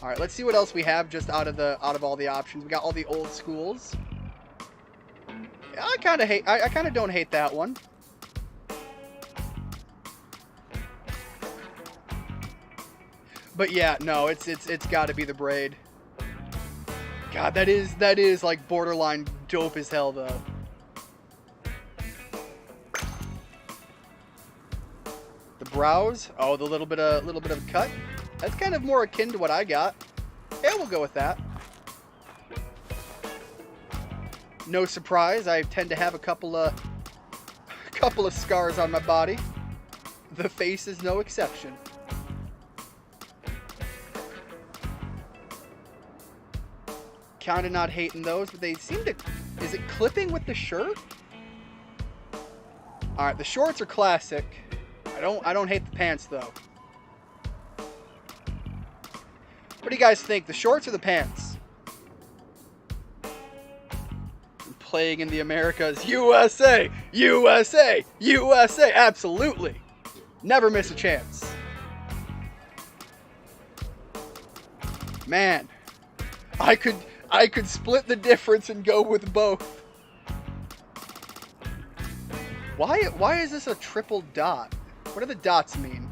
All right, let's see what else we have just out of all the options. We got all the old schools. Yeah, I kind of don't hate that one. But yeah, no, it's got to be the braid. God, that is like borderline dope as hell though. The brows, oh, the little bit of cut. That's kind of more akin to what I got. Yeah, we'll go with that. No surprise, I tend to have a couple of scars on my body. The face is no exception. Kind of not hating those, but they seem to... Is it clipping with the shirt? Alright, the shorts are classic. I don't hate the pants, though. What do you guys think? The shorts or the pants? I'm playing in the Americas. USA! USA! USA! Absolutely! Never miss a chance. Man. I could split the difference and go with both. Why is this a triple dot? What do the dots mean?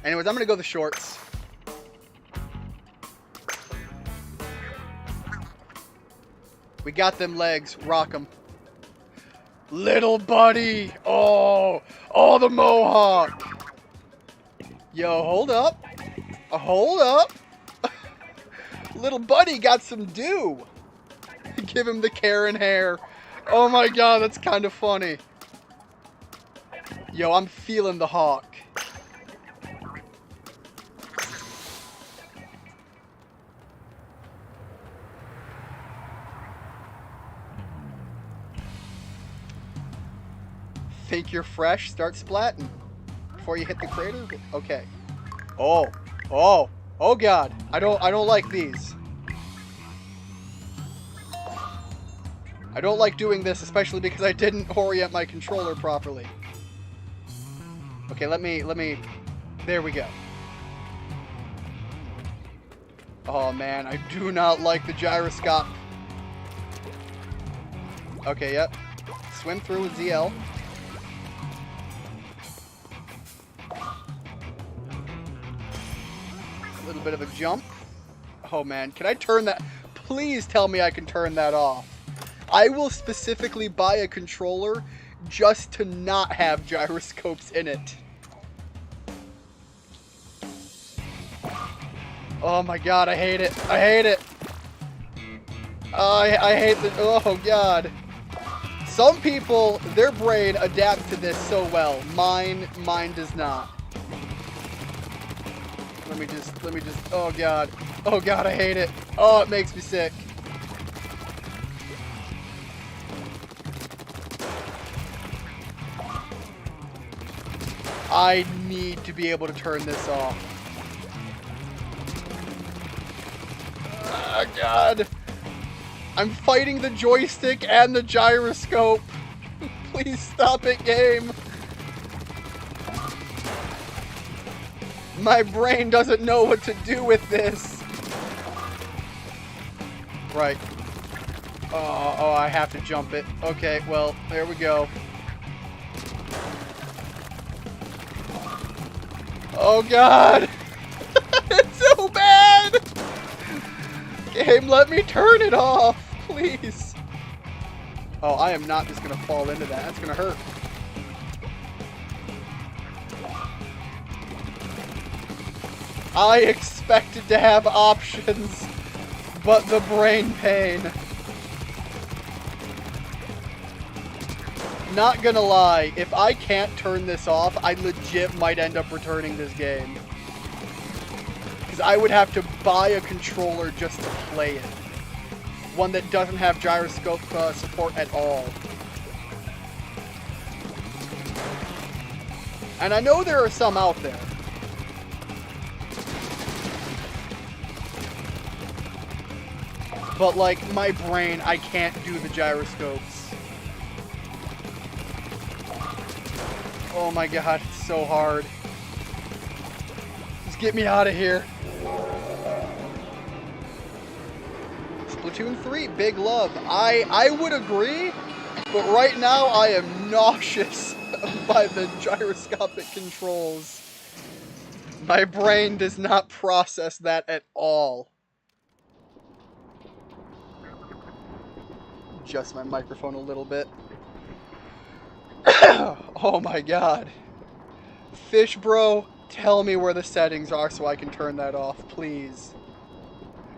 Anyways, I'm gonna go the shorts. We got them legs. Rock them. Little buddy. Oh, the mohawk. Yo, hold up. Hold up. Little buddy got some dew. Give him the Karen hair. Oh my god, that's kind of funny. Yo, I'm feeling the hawk. Think you're fresh? Start splatting before you hit the crater. Okay. Oh god. I don't like these. I don't like doing this, especially because I didn't orient my controller properly. Okay, let me there we go. Oh man, I do not like the gyroscope. Okay, yep. Swim through with ZL. A little bit of a jump. Oh man, can I turn that? Please tell me I can turn that off. I will specifically buy a controller just to not have gyroscopes in it. Oh my god, I hate it. I hate it. I hate the... Oh god. Some people, their brain adapts to this so well. Mine does not. Let me just... Oh god. Oh god, I hate it. Oh, it makes me sick. I need to be able to turn this off. Oh god. I'm fighting the joystick and the gyroscope. Please stop it, game. My brain doesn't know what to do with this. Right. Oh, I have to jump it. Okay, well, there we go. Oh god! It's so bad! Game, let me turn it off, please. Oh, I am not just gonna fall into that. That's gonna hurt. I expected to have options, but the brain pain. Not gonna lie, if I can't turn this off, I legit might end up returning this game. Because I would have to buy a controller just to play it. One that doesn't have gyroscope support at all. And I know there are some out there. But, like, my brain, I can't do the gyroscopes. Oh my god, it's so hard. Just get me out of here. Splatoon 3, big love. I would agree, but right now I am nauseous by the gyroscopic controls. My brain does not process that at all. Adjust my microphone a little bit. Oh my god. Fish bro, tell me where the settings are so I can turn that off, please.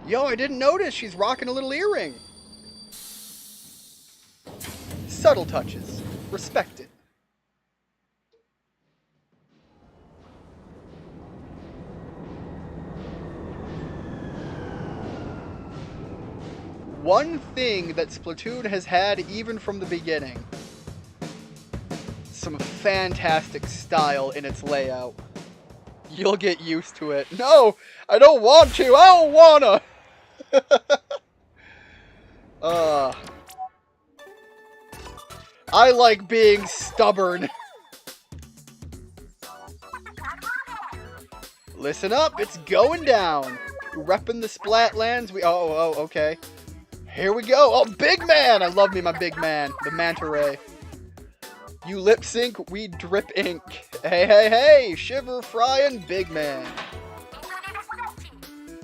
Yo, I didn't notice she's rocking a little earring. Subtle touches. Respect it. One thing that Splatoon has had even from the beginning. Some fantastic style in its layout. You'll get used to it. No! I don't want to! I don't wanna! I like being stubborn. Listen up, it's going down. Repping the Splatlands. Oh, okay. Here we go. Oh, big man! I love me my big man. The manta ray. You lip sync, we drip ink. Hey, hey, hey! Shiver, fry, and big man.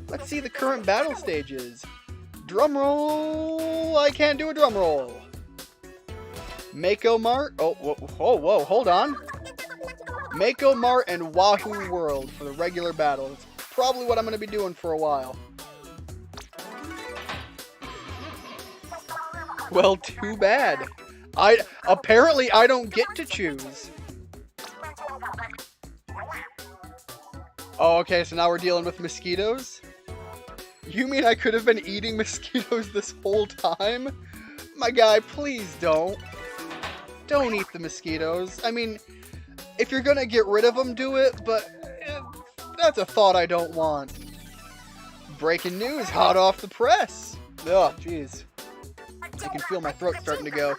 Let's see the current battle stages. Drum roll. I can't do a drum roll. Mako Mart. Oh, whoa, hold on. Mako Mart and Wahoo World for the regular battle. It's probably what I'm going to be doing for a while. Well, too bad. Apparently I don't get to choose. Oh, okay, so now we're dealing with mosquitoes? You mean I could have been eating mosquitoes this whole time? My guy, please don't. Don't eat the mosquitoes. I mean, if you're gonna get rid of them, do it, but that's a thought I don't want. Breaking news, hot off the press. Oh, jeez. I can feel my throat starting to go.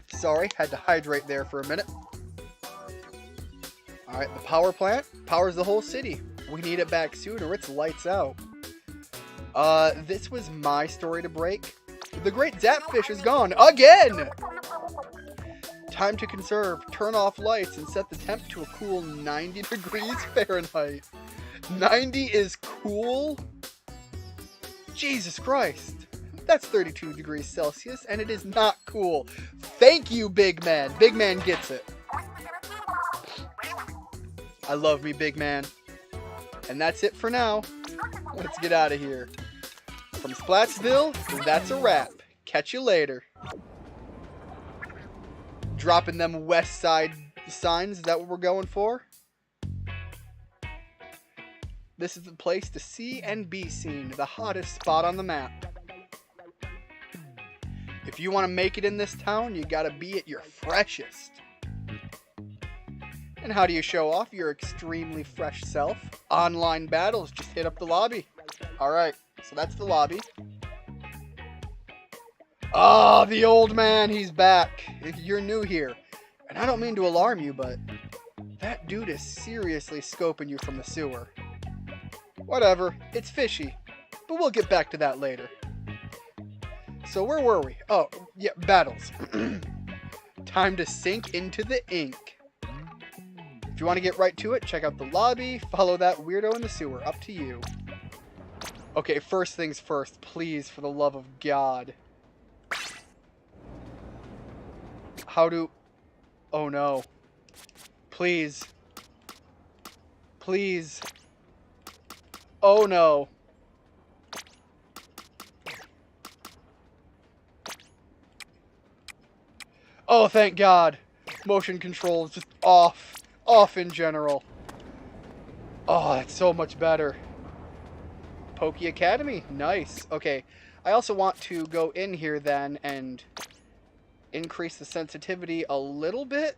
Sorry, had to hydrate there for a minute. Alright, the power plant powers the whole city. We need it back soon or it's lights out. This was my story to break. The great Zapfish is gone again! Time to conserve, turn off lights, and set the temp to a cool 90 degrees Fahrenheit. 90 is cool? Jesus Christ. That's 32 degrees Celsius, and it is not cool. Thank you, Big Man. Big Man gets it. I love me, Big Man. And that's it for now. Let's get out of here. From Splatsville, that's a wrap. Catch you later. Dropping them west side signs, is that what we're going for? This is the place to see and be seen, the hottest spot on the map. If you want to make it in this town, you gotta be at your freshest. And how do you show off your extremely fresh self? Online battles, just hit up the lobby. Alright, so that's the lobby. Ah, the old man, he's back. You're new here. And I don't mean to alarm you, but that dude is seriously scoping you from the sewer. Whatever, it's fishy. But we'll get back to that later. So where were we? Oh, yeah, battles. Time to sink into the ink. If you want to get right to it, check out the lobby, follow that weirdo in the sewer, up to you. Okay, first things first, please, for the love of God. How do... Oh no. Please. Please. Oh no. Oh, thank God. Motion control is just off. Off in general. Oh, that's so much better. Poke Academy. Nice. Okay. I also want to go in here then and increase the sensitivity a little bit.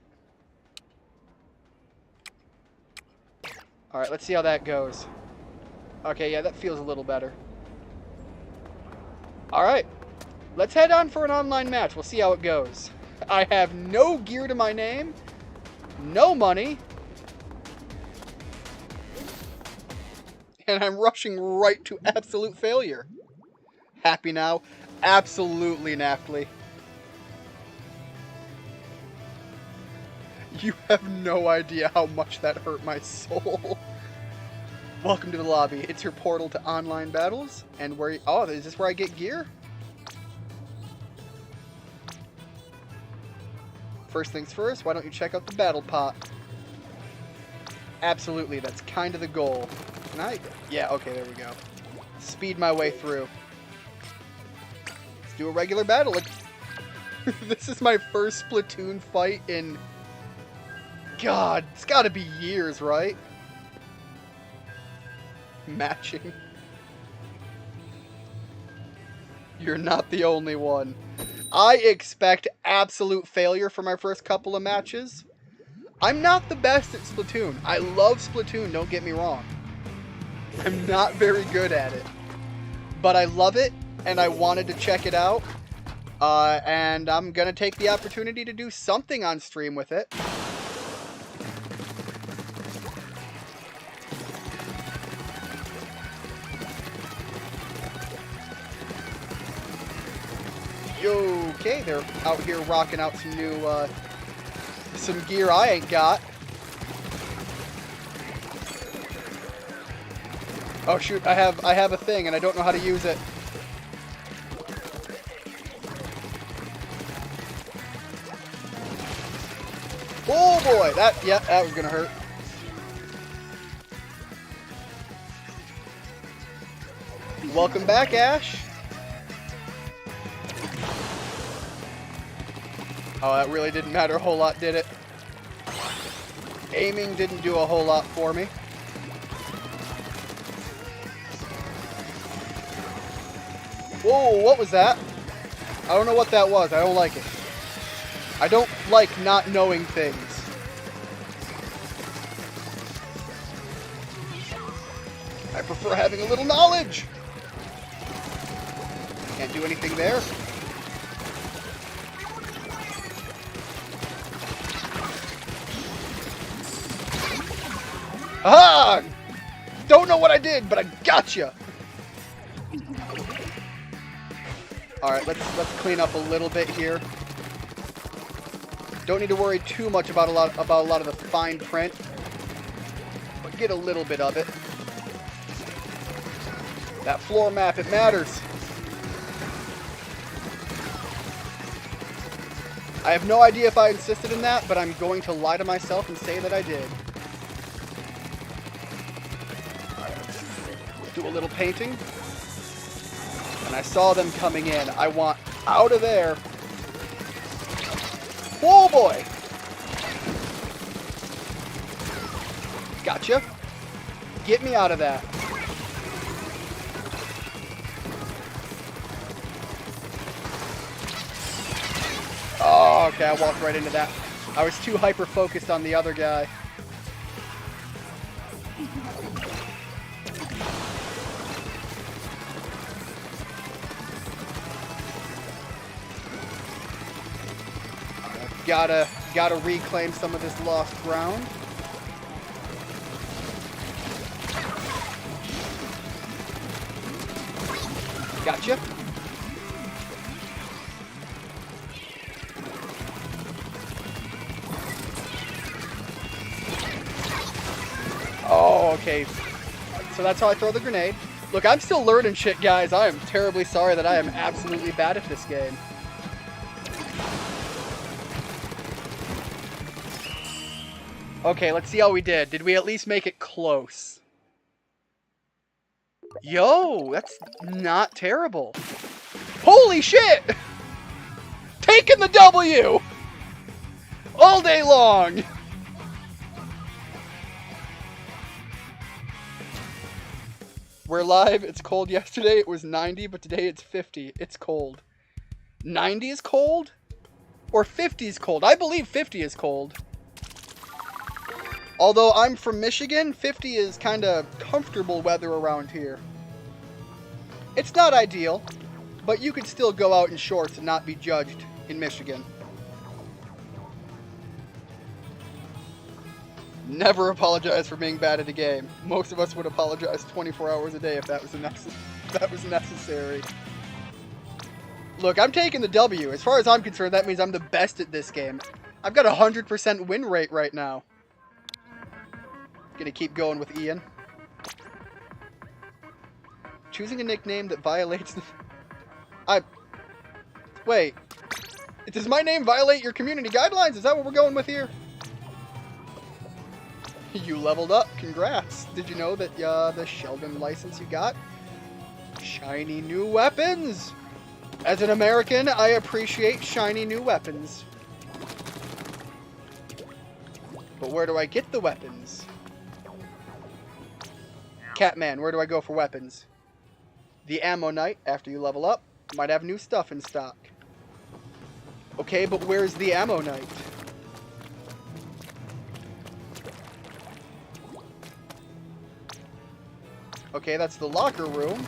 Alright, let's see how that goes. Okay, yeah, that feels a little better. Alright, let's head on for an online match. We'll see how it goes. I have no gear to my name, no money, and I'm rushing right to absolute failure. Happy now? Absolutely, Naftly. You have no idea how much that hurt my soul. Welcome to the lobby. It's your portal to online battles. And where... Oh, is this where I get gear? First things first, why don't you check out the battle pot? Absolutely, that's kind of the goal. Can I... Yeah, okay, there we go. Speed my way through. Let's do a regular battle. This is my first Splatoon fight in... God, it's gotta be years, right? Matching. You're not the only one. I expect absolute failure for my first couple of matches. I'm not the best at Splatoon. I love Splatoon, don't get me wrong. I'm not very good at it. But I love it, and I wanted to check it out. And I'm gonna take the opportunity to do something on stream with it. Okay, they're out here rocking out some new, some gear I ain't got. Oh shoot, I have a thing and I don't know how to use it. Oh boy, that was gonna hurt. Welcome back, Ash. Oh, that really didn't matter a whole lot, did it? Aiming didn't do a whole lot for me. Whoa, what was that? I don't know what that was. I don't like it. I don't like not knowing things. I prefer having a little knowledge. Can't do anything there. Aha! Don't know what I did, but I gotcha. All right, let's clean up a little bit here. Don't need to worry too much about a lot of the fine print, but get a little bit of it. That floor map, it matters. I have no idea if I insisted in that, but I'm going to lie to myself and say that I did. Do a little painting. And I saw them coming in. I want out of there. Whoa, boy! Gotcha. Get me out of that. Oh, okay, I walked right into that. I was too hyper-focused on the other guy. Gotta reclaim some of this lost ground. Gotcha. Oh, okay. So that's how I throw the grenade. Look, I'm still learning shit, guys. I am terribly sorry that I am absolutely bad at this game. Okay, let's see how we did. Did we at least make it close? Yo, that's not terrible. Holy shit! Taking the W! All day long! We're live. It's cold. Yesterday it was 90, but today it's 50. It's cold. 90 is cold? Or 50 is cold? I believe 50 is cold. Although I'm from Michigan, 50 is kind of comfortable weather around here. It's not ideal, but you could still go out in shorts and not be judged in Michigan. Never apologize for being bad at a game. Most of us would apologize 24 hours a day if that was necessary. Look, I'm taking the W. As far as I'm concerned, that means I'm the best at this game. I've got a 100% win rate right now. Gonna keep going with Ian. Choosing a nickname that violates the... Wait. Does my name violate your community guidelines? Is that what we're going with here? You leveled up. Congrats. Did you know that the Sheldon license you got? Shiny new weapons! As an American, I appreciate shiny new weapons. But where do I get the weapons? Catman, where do I go for weapons? The Ammo Knight, after you level up, might have new stuff in stock. Okay, but where's the Ammo Knight? Okay, that's the locker room.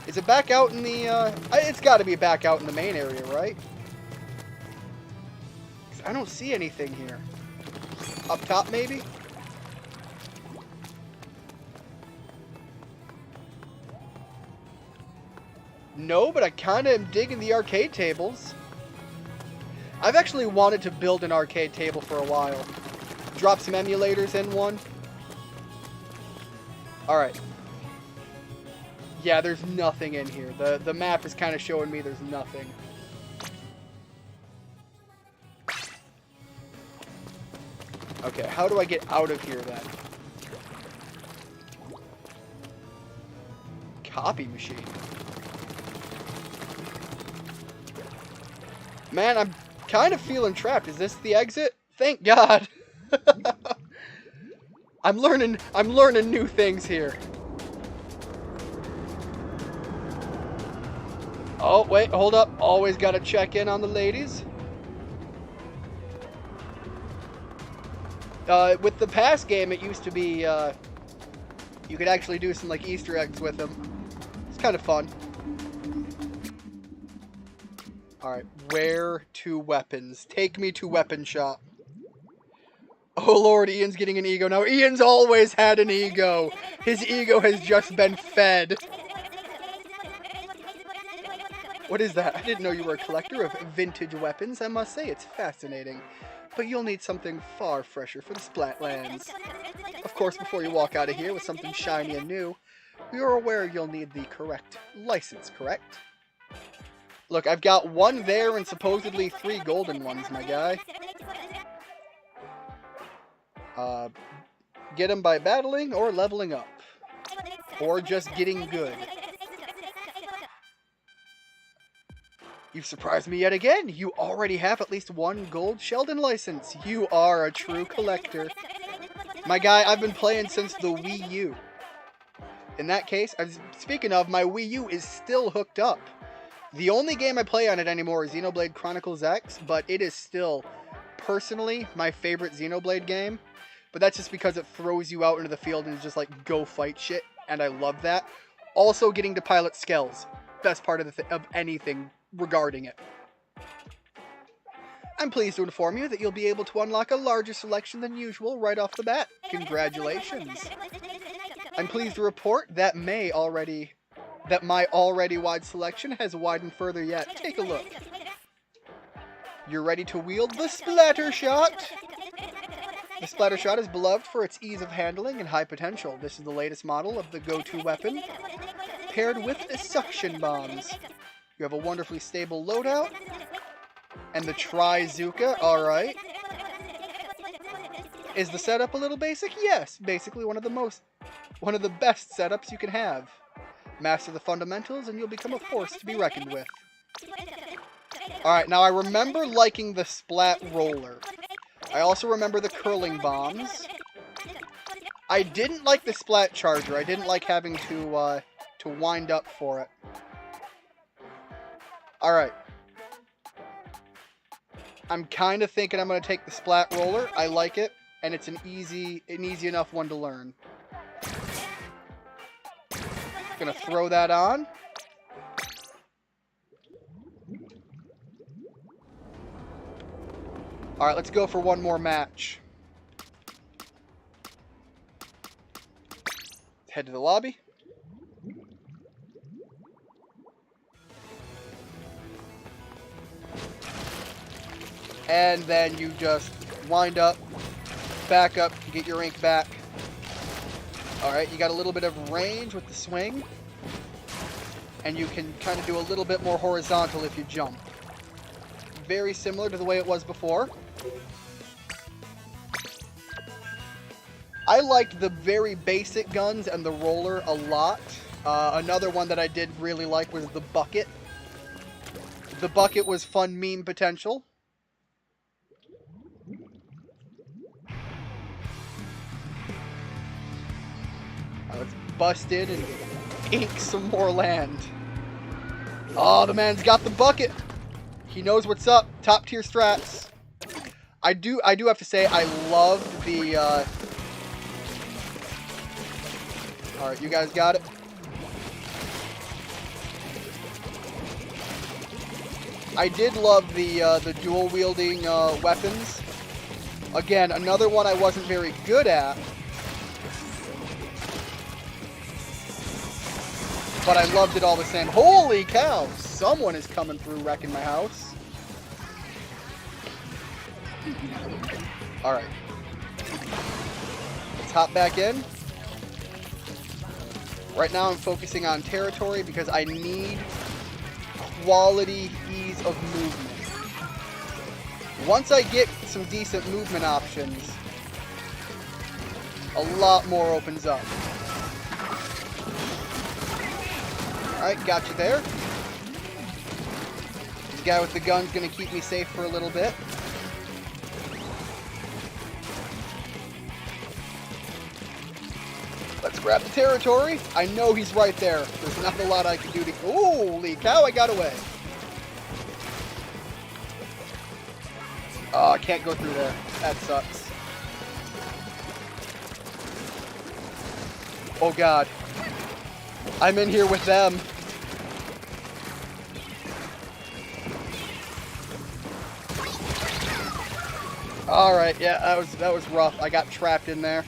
Is it back out in the, it's gotta be back out in the main area, right? 'Cause I don't see anything here. Up top, maybe? No, but I kinda am digging the arcade tables. I've actually wanted to build an arcade table for a while. Drop some emulators in one. Alright. Yeah, there's nothing in here. The map is kind of showing me there's nothing. Okay, how do I get out of here then? Copy machine. Man, I'm kind of feeling trapped. Is this the exit? Thank God. I'm learning new things here. Oh, wait, hold up. Always got to check in on the ladies. With the past game, it used to be, you could actually do some, like, Easter eggs with them. It's kind of fun. Alright, where to weapons? Take me to weapon shop. Oh lord, Ian's getting an ego now. Ian's always had an ego. His ego has just been fed. What is that? I didn't know you were a collector of vintage weapons. I must say, it's fascinating. But you'll need something far fresher for the Splatlands. Of course, before you walk out of here with something shiny and new, you're aware you'll need the correct license, correct? Look, I've got one there and supposedly 3 golden ones, my guy. Get them by battling or leveling up. Or just getting good. You've surprised me yet again. You already have at least 1 gold Sheldon license. You are a true collector. My guy, I've been playing since the Wii U. In that case, speaking of, my Wii U is still hooked up. The only game I play on it anymore is Xenoblade Chronicles X, but it is still, personally, my favorite Xenoblade game. But that's just because it throws you out into the field and is just like, go fight shit, and I love that. Also, getting to pilot Skells. Best part of anything regarding it. I'm pleased to inform you that you'll be able to unlock a larger selection than usual right off the bat. Congratulations. I'm pleased to report that my already wide selection has widened further yet. Take a look. You're ready to wield the Splatter Shot. The Splatter Shot is beloved for its ease of handling and high potential. This is the latest model of the go-to weapon, paired with suction bombs. You have a wonderfully stable loadout, and the Trizooka, alright. Is the setup a little basic? Yes, basically one of the best setups you can have. Master the fundamentals and you'll become a force to be reckoned with. Alright, now I remember liking the Splat Roller. I also remember the curling bombs. I didn't like the splat charger. I didn't like having to wind up for it. Alright. I'm kind of thinking I'm going to take the splat roller. I like it, and it's an easy enough one to learn. Gonna throw that on. Alright, let's go for one more match. Head to the lobby. And then you just wind up, back up, get your ink back. Alright, you got a little bit of range with the swing. And you can kind of do a little bit more horizontal if you jump. Very similar to the way it was before. I liked the very basic guns and the roller a lot. Another one that I did really like was the bucket. The bucket was fun meme potential. Let's bust in and ink some more land. Oh, the man's got the bucket. He knows what's up. Top tier strats. I do have to say I loved the Alright, you guys got it. I did love the dual wielding weapons. Again, another one I wasn't very good at. But I loved it all the same. Holy cow! Someone is coming through wrecking my house. Alright. Let's hop back in. Right now I'm focusing on territory because I need quality ease of movement. Once I get some decent movement options, a lot more opens up. Alright, got you there. This guy with the gun's gonna keep me safe for a little bit. Let's grab the territory. I know he's right there. There's not a lot I can do to... Holy cow, I got away. Oh, I can't go through there. That sucks. Oh god. I'm in here with them. Alright, yeah, that was rough. I got trapped in there.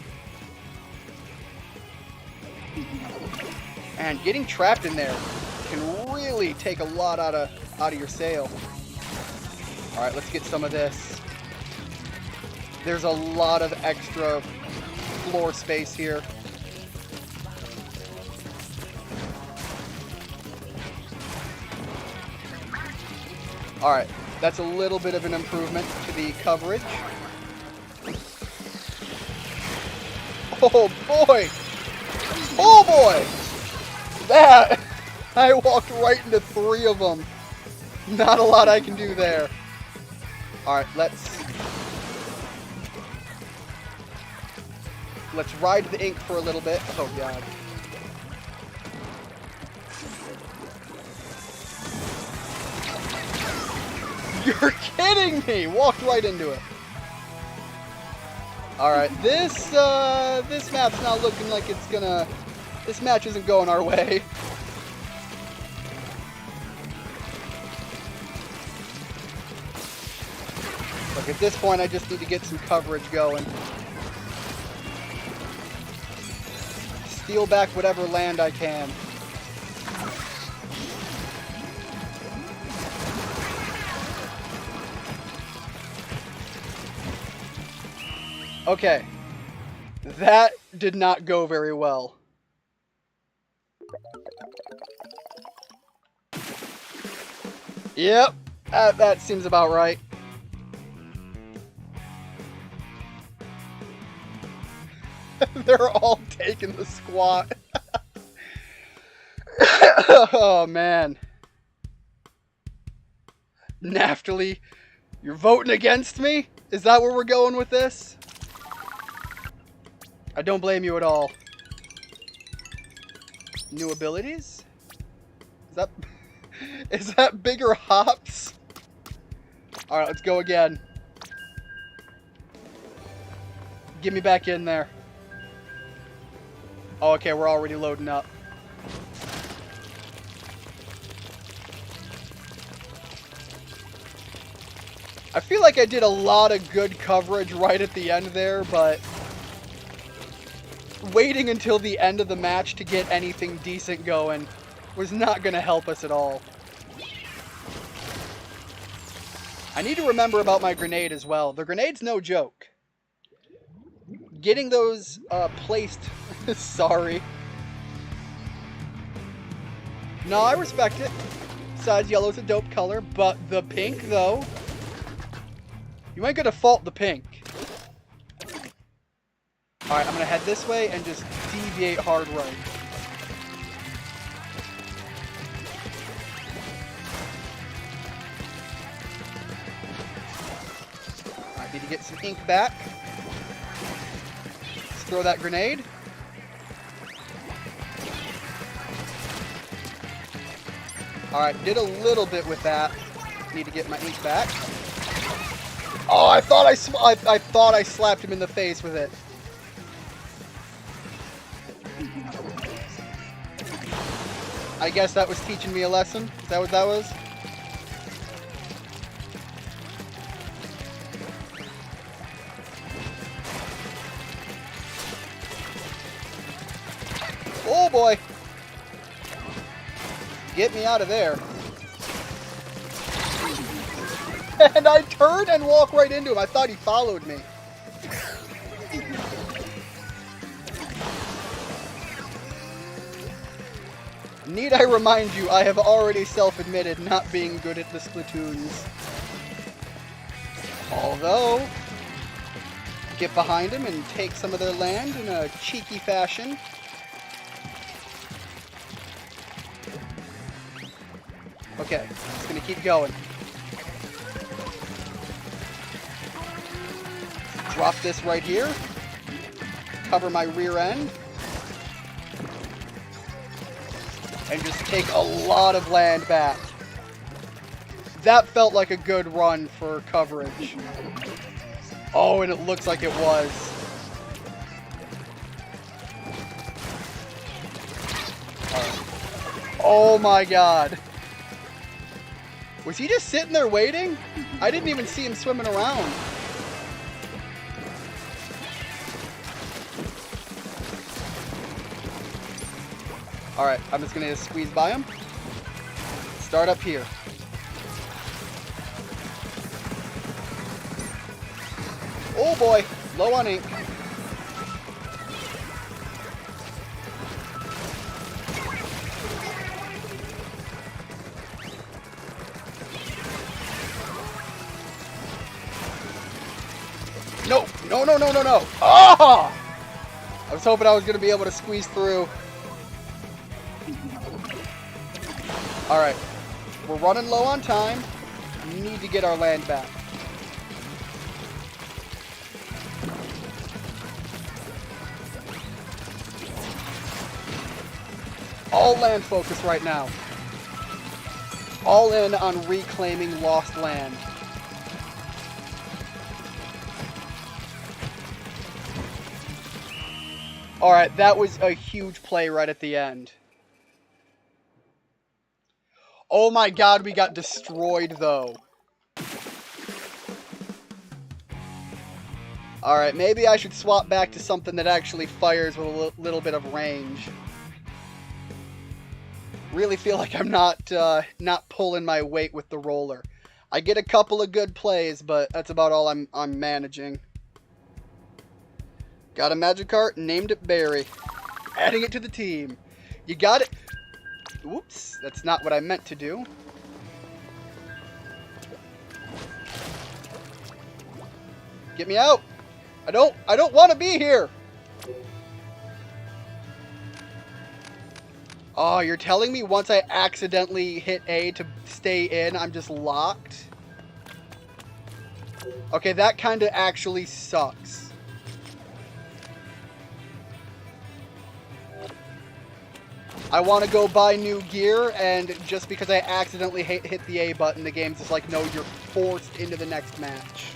And getting trapped in there can really take a lot out of your sail. Alright, let's get some of this. There's a lot of extra floor space here. Alright, that's a little bit of an improvement to the coverage. Oh boy! Oh boy! That! I walked right into 3 of them. Not a lot I can do there. Alright, let's ride the ink for a little bit. Oh god. You're kidding me! Walked right into it. Alright, this map's not looking like it's gonna... This match isn't going our way. Look, at this point I just need to get some coverage going. Steal back whatever land I can. Okay. That did not go very well. Yep, that seems about right. They're all taking the squat. Oh, man. Naftali, you're voting against me? Is that where we're going with this? I don't blame you at all. New abilities? Is that bigger hops? Alright, let's go again. Get me back in there. Oh, okay, we're already loading up. I feel like I did a lot of good coverage right at the end there, but waiting until the end of the match to get anything decent going was not going to help us at all. I need to remember about my grenade as well. The grenade's no joke. Getting those placed... Sorry. No, I respect it. Besides, yellow's a dope color, but the pink, though... You ain't gonna fault the pink. Alright, I'm gonna head this way and just deviate hard right. I need to get some ink back. Let's throw that grenade. Alright, did a little bit with that. Need to get my ink back. Oh, I thought I slapped him in the face with it. I guess that was teaching me a lesson. Is that what that was? Oh boy! Get me out of there. And I turn and walk right into him. I thought he followed me. Need I remind you, I have already self-admitted not being good at the splatoons. Although, get behind him and take some of their land in a cheeky fashion. Okay, just gonna keep going. Drop this right here. Cover my rear end. And just take a lot of land back. That felt like a good run for coverage. Oh, and it looks like it was. Oh my god. Was he just sitting there waiting? I didn't even see him swimming around. Alright, I'm just going to squeeze by him. Start up here. Oh boy, low on ink. No, no, no, no, no, no. Ah! I was hoping I was going to be able to squeeze through. Alright, we're running low on time. We need to get our land back. All land focus right now. All in on reclaiming lost land. Alright, that was a huge play right at the end. Oh my god, we got destroyed, though. Alright, maybe I should swap back to something that actually fires with a little bit of range. Really feel like I'm not pulling my weight with the roller. I get a couple of good plays, but that's about all I'm managing. Got a Magikarp, named it Barry. Adding it to the team. You got it. Whoops, that's not what I meant to do. Get me out. I don't want to be here. Oh, you're telling me once I accidentally hit A to stay in, I'm just locked? Okay, that kind of actually sucks. I want to go buy new gear, and just because I accidentally hit the A button, the game's just like, no, you're forced into the next match.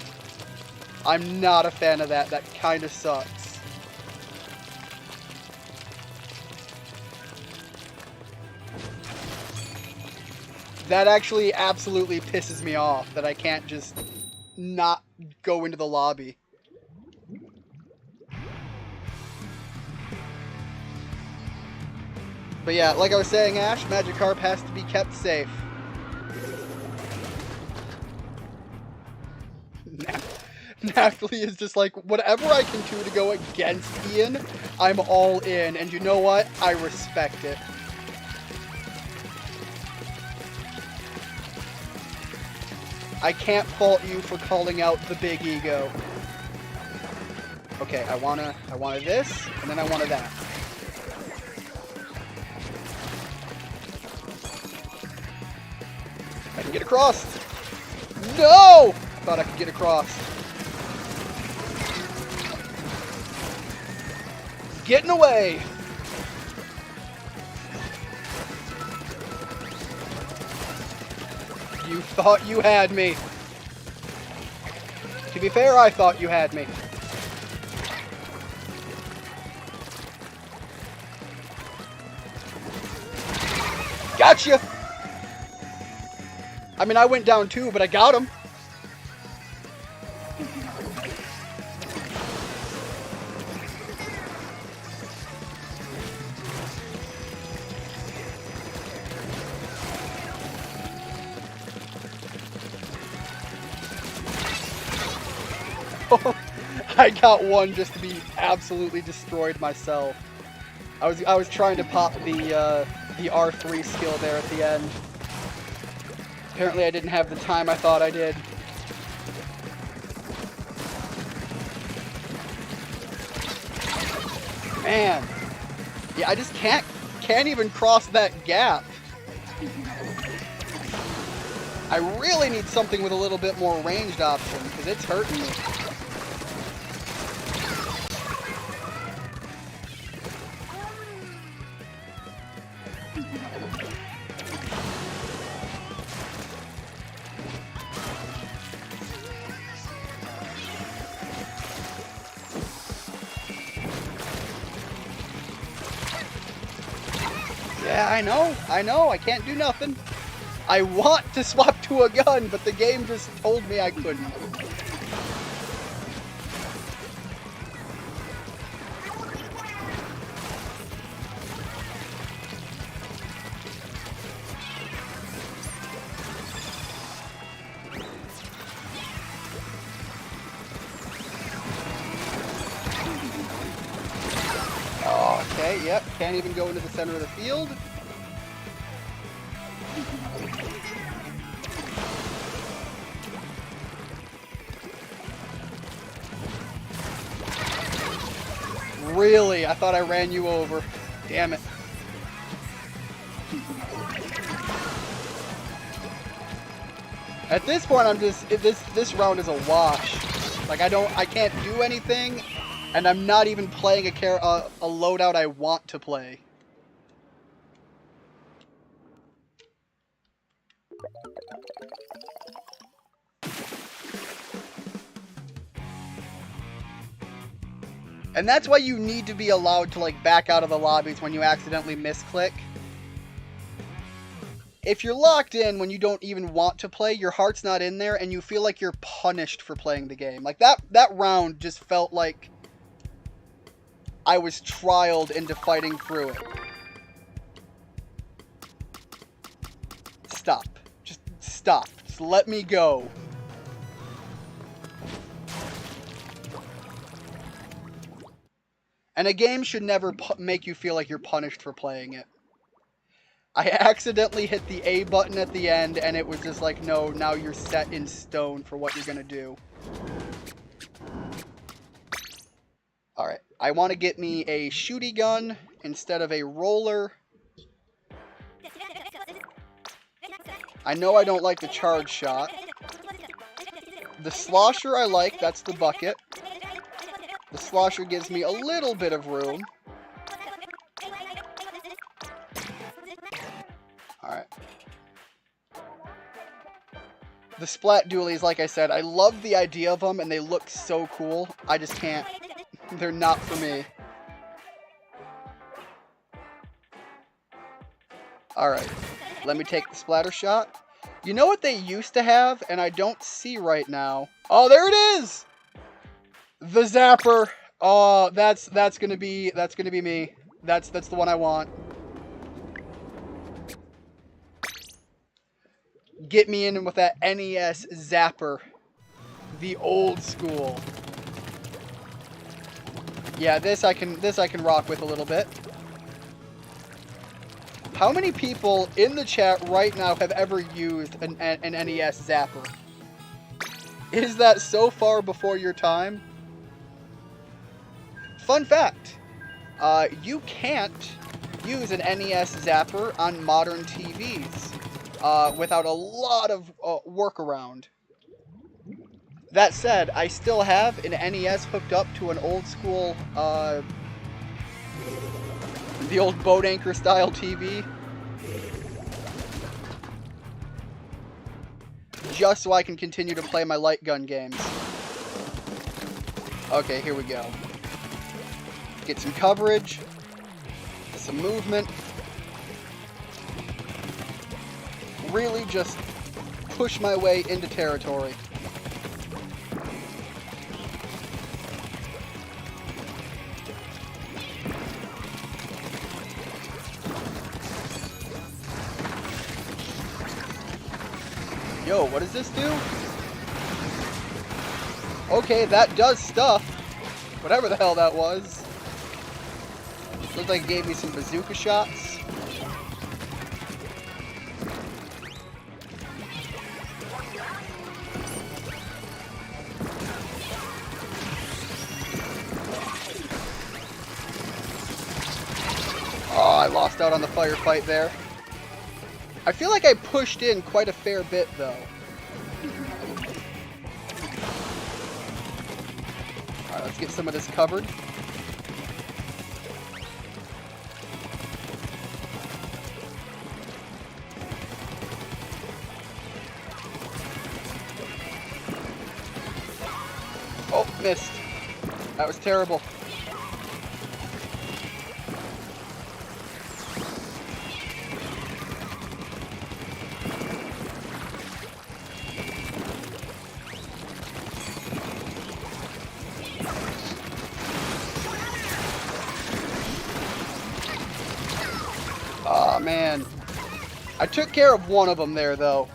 I'm not a fan of that. That kind of sucks. That actually absolutely pisses me off, that I can't just not go into the lobby. But yeah, like I was saying, Ash, Magikarp has to be kept safe. Natalie is just like, whatever I can do to go against Ian, I'm all in. And you know what? I respect it. I can't fault you for calling out the big ego. Okay, I wanna this, and then I wanna that. I can get across. No! I thought I could get across. Getting away. You thought you had me. To be fair, I thought you had me. Gotcha! I mean, I went down too, but I got him. I got one just to be absolutely destroyed myself. I was trying to pop the R3 skill there at the end. Apparently I didn't have the time I thought I did. Man. Yeah, I just can't even cross that gap. I really need something with a little bit more ranged option, because it's hurting me. Yeah, I know, I can't do nothing. I want to swap to a gun, but the game just told me I couldn't. Okay, yep, can't even go into the center of the field. Really? I thought I ran you over. Damn it. At this point, I'm just this round is a wash. Like I can't do anything, and I'm not even playing a loadout I want to play. And that's why you need to be allowed to like back out of the lobbies when you accidentally misclick. If you're locked in when you don't even want to play, your heart's not in there, and you feel like you're punished for playing the game. Like that round just felt like I was trialed into fighting through it. Stop. Just stop. Just let me go. And a game should never make you feel like you're punished for playing it. I accidentally hit the A button at the end, and it was just like, no, now you're set in stone for what you're gonna do. Alright, I want to get me a shooty gun instead of a roller. I know I don't like the charge shot. The slosher I like, that's the bucket. The slosher gives me a little bit of room. The Splat Dualies, like I said, I love the idea of them, and they look so cool. I just can't. They're not for me. Alright, let me take the Splatter Shot. You know what they used to have, and I don't see right now? Oh, there it is! The Zapper. Oh, that's gonna be me. That's the one I want. Get me in with that NES Zapper. The old school. Yeah, this I can rock with a little bit. How many people in the chat right now have ever used an NES Zapper? Is that so far before your time? Fun fact, you can't use an NES Zapper on modern TVs without a lot of workaround. That said, I still have an NES hooked up to an old school, the old boat anchor style TV. Just so I can continue to play my light gun games. Okay, here we go. Get some coverage. Some movement. Really just push my way into territory. Yo, what does this do? Okay, that does stuff. Whatever the hell that was. Looked like it gave me some bazooka shots. Oh, I lost out on the firefight there. I feel like I pushed in quite a fair bit, though. Alright, let's get some of this covered. Oh, missed. That was terrible. Aw, man. I took care of one of them there, though.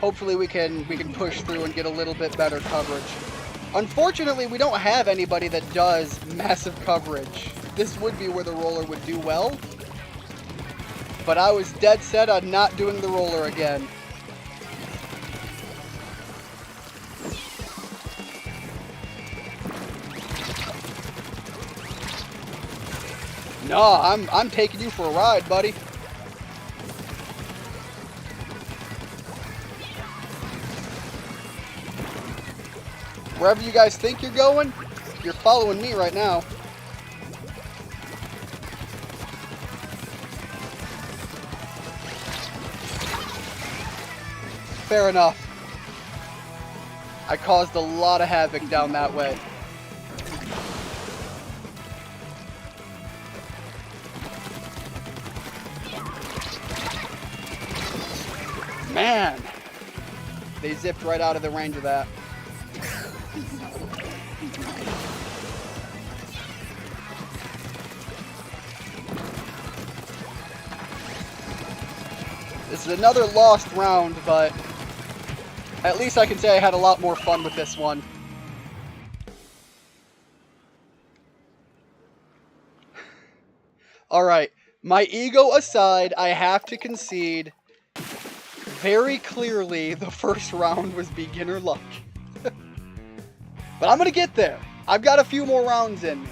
Hopefully we can push through and get a little bit better coverage. Unfortunately, we don't have anybody that does massive coverage. This would be where the roller would do well. But I was dead set on not doing the roller again. No, I'm taking you for a ride, buddy. Wherever you guys think you're going, you're following me right now. Fair enough. I caused a lot of havoc down that way. Man, they zipped right out of the range of that. This is another lost round, but at least I can say I had a lot more fun with this one. Alright, my ego aside, I have to concede, very clearly the first round was beginner luck. But I'm gonna get there. I've got a few more rounds in me.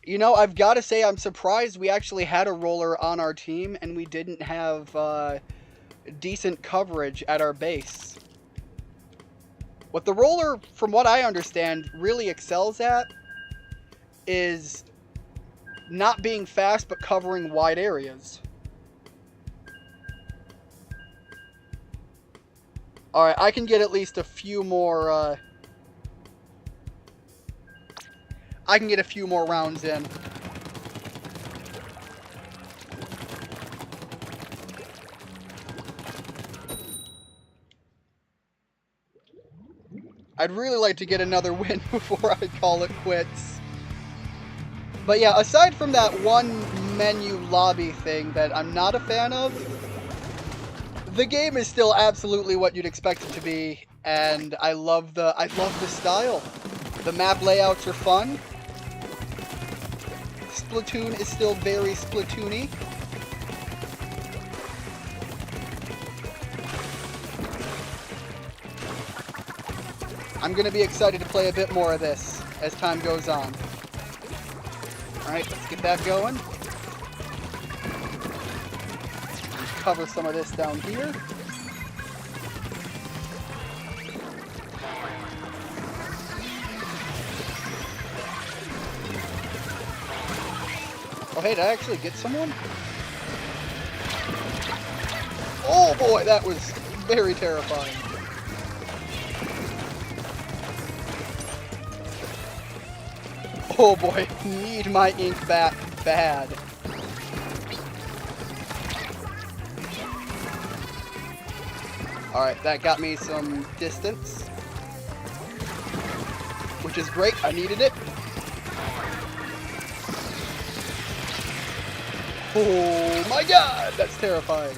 You know, I've got to say I'm surprised we actually had a roller on our team and we didn't have decent coverage at our base. What the roller, from what I understand, really excels at is not being fast, but covering wide areas. Alright, I can get at least a few more, I can get a few more rounds in. I'd really like to get another win before I call it quits. But yeah, aside from that one menu lobby thing that I'm not a fan of, the game is still absolutely what you'd expect it to be, and I love the style. The map layouts are fun. Splatoon is still very Splatoony. I'm going to be excited to play a bit more of this as time goes on. Alright, let's get that going. Cover some of this down here. Oh, hey, did I actually get someone? Oh boy, that was very terrifying. Oh boy, need my ink back bad. Alright, that got me some distance, which is great. I needed it. Oh my god, that's terrifying.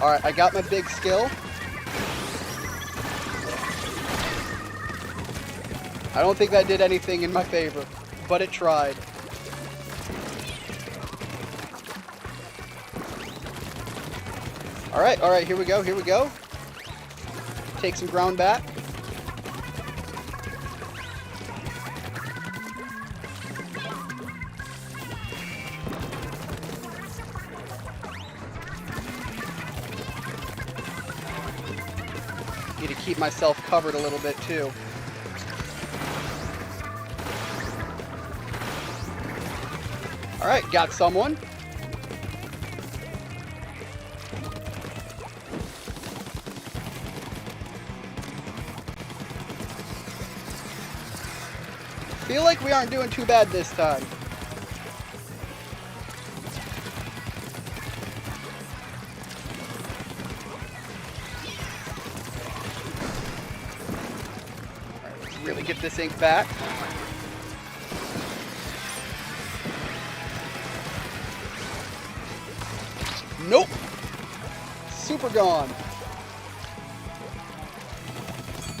Alright, I got my big skill. I don't think that did anything in my favor, but it tried. Alright, here we go. Take some ground back. Need to keep myself covered a little bit too. Alright, got someone. Feel like we aren't doing too bad this time. Alright, let's really get this ink back. Nope. Super gone.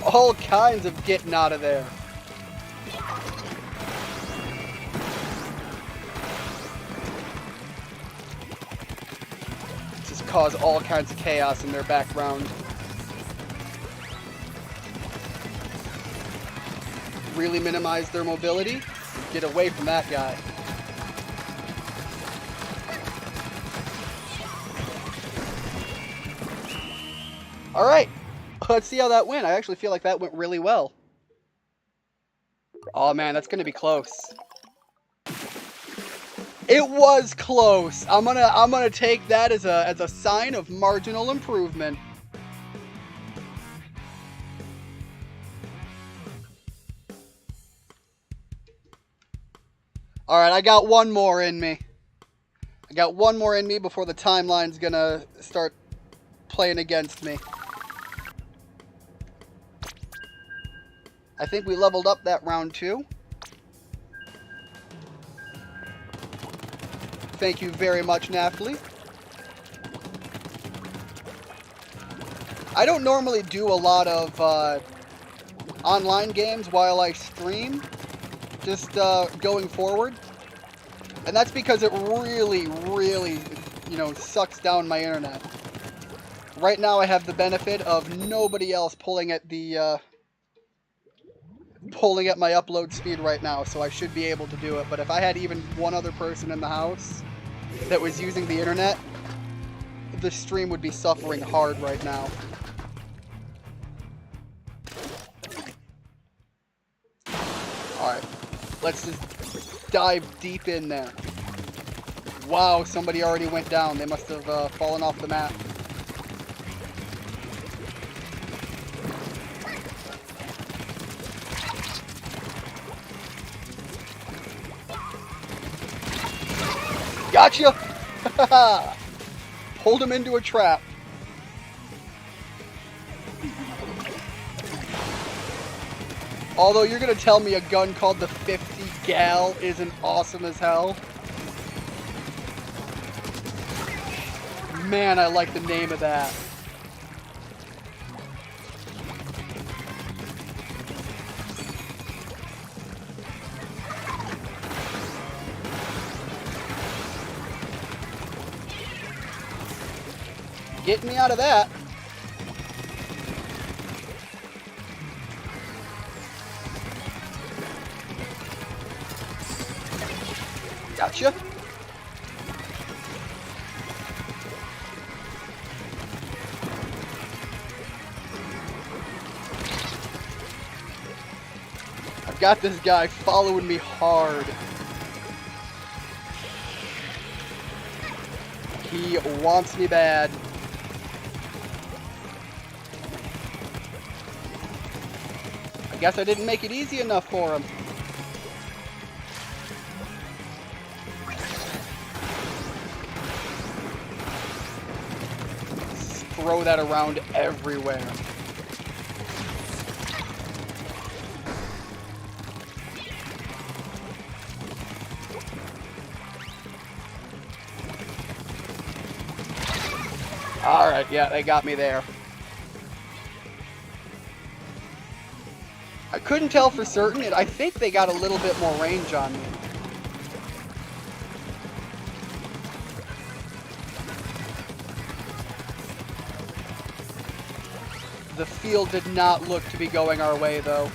All kinds of getting out of there. Just cause all kinds of chaos in their background. Really minimize their mobility. Get away from that guy. Alright, let's see how that went. I actually feel like that went really well. Oh man, that's gonna be close. It was close. I'm gonna take that as a sign of marginal improvement. Alright, I got one more in me. I got one more in me before the timeline's gonna start playing against me. I think we leveled up that round too. Thank you very much, Naphtali. I don't normally do a lot of online games while I stream, just going forward. And that's because it really, you know, sucks down my internet. Right now I have the benefit of nobody else pulling at my upload speed right now, so I should be able to do it. But if I had even one other person in the house that was using the internet, the stream would be suffering hard right now. let's just dive deep in there. Wow, somebody already went down. They must have fallen off the map. Gotcha! Pulled him into a trap. Although you're gonna tell me a gun called the 50 Gal isn't awesome as hell. Man, I like the name of that. Get me out of that. Gotcha. I've got this guy following me hard. He wants me bad. I guess I didn't make it easy enough for him. Throw that around everywhere. Alright, yeah, they got me there. I couldn't tell for certain. I think they got a little bit more range on me. The field did not look to be going our way, though.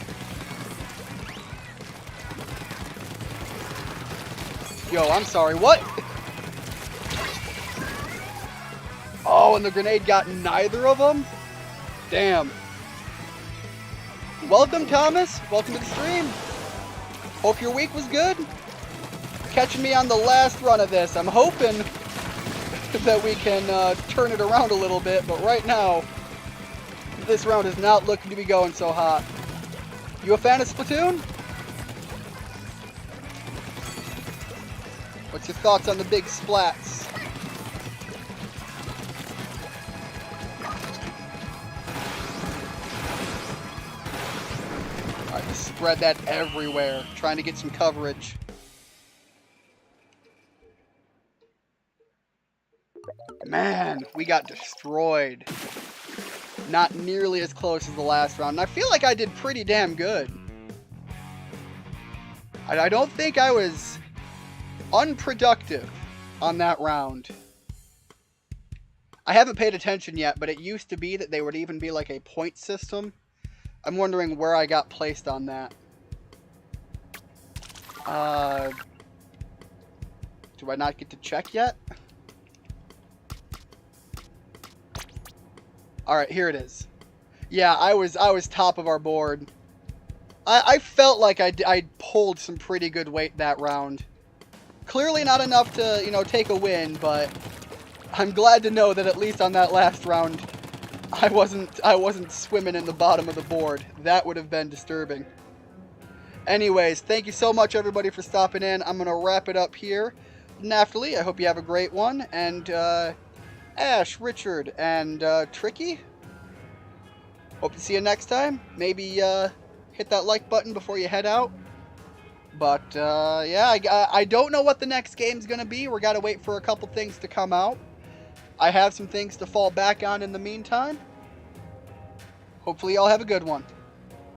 Yo, I'm sorry, what? Oh, and the grenade got neither of them? Damn. Welcome, Thomas. Welcome to the stream. Hope your week was good. Catching me on the last run of this. I'm hoping that we can turn it around a little bit, but right now, this round is not looking to be going so hot. You a fan of Splatoon? What's your thoughts on the big splats? Alright, just spread that everywhere. Trying to get some coverage. Man, we got destroyed. Not nearly as close as the last round. And I feel like I did pretty damn good. I don't think I was unproductive on that round. I haven't paid attention yet, but it used to be that they would even be like a point system. I'm wondering where I got placed on that. Do I not get to check yet? Alright, here it is. Yeah, I was top of our board. I felt like I pulled some pretty good weight that round. Clearly not enough to, you know, take a win, but I'm glad to know that at least on that last round, I wasn't swimming in the bottom of the board. That would have been disturbing. Anyways, thank you so much, everybody, for stopping in. I'm going to wrap it up here. Naftali, I hope you have a great one. And, Ash, Richard, and Tricky. Hope to see you next time. Maybe hit that like button before you head out. But yeah, I don't know what the next game's gonna be. We're gotta wait for a couple things to come out. I have some things to fall back on in the meantime. Hopefully y'all have a good one.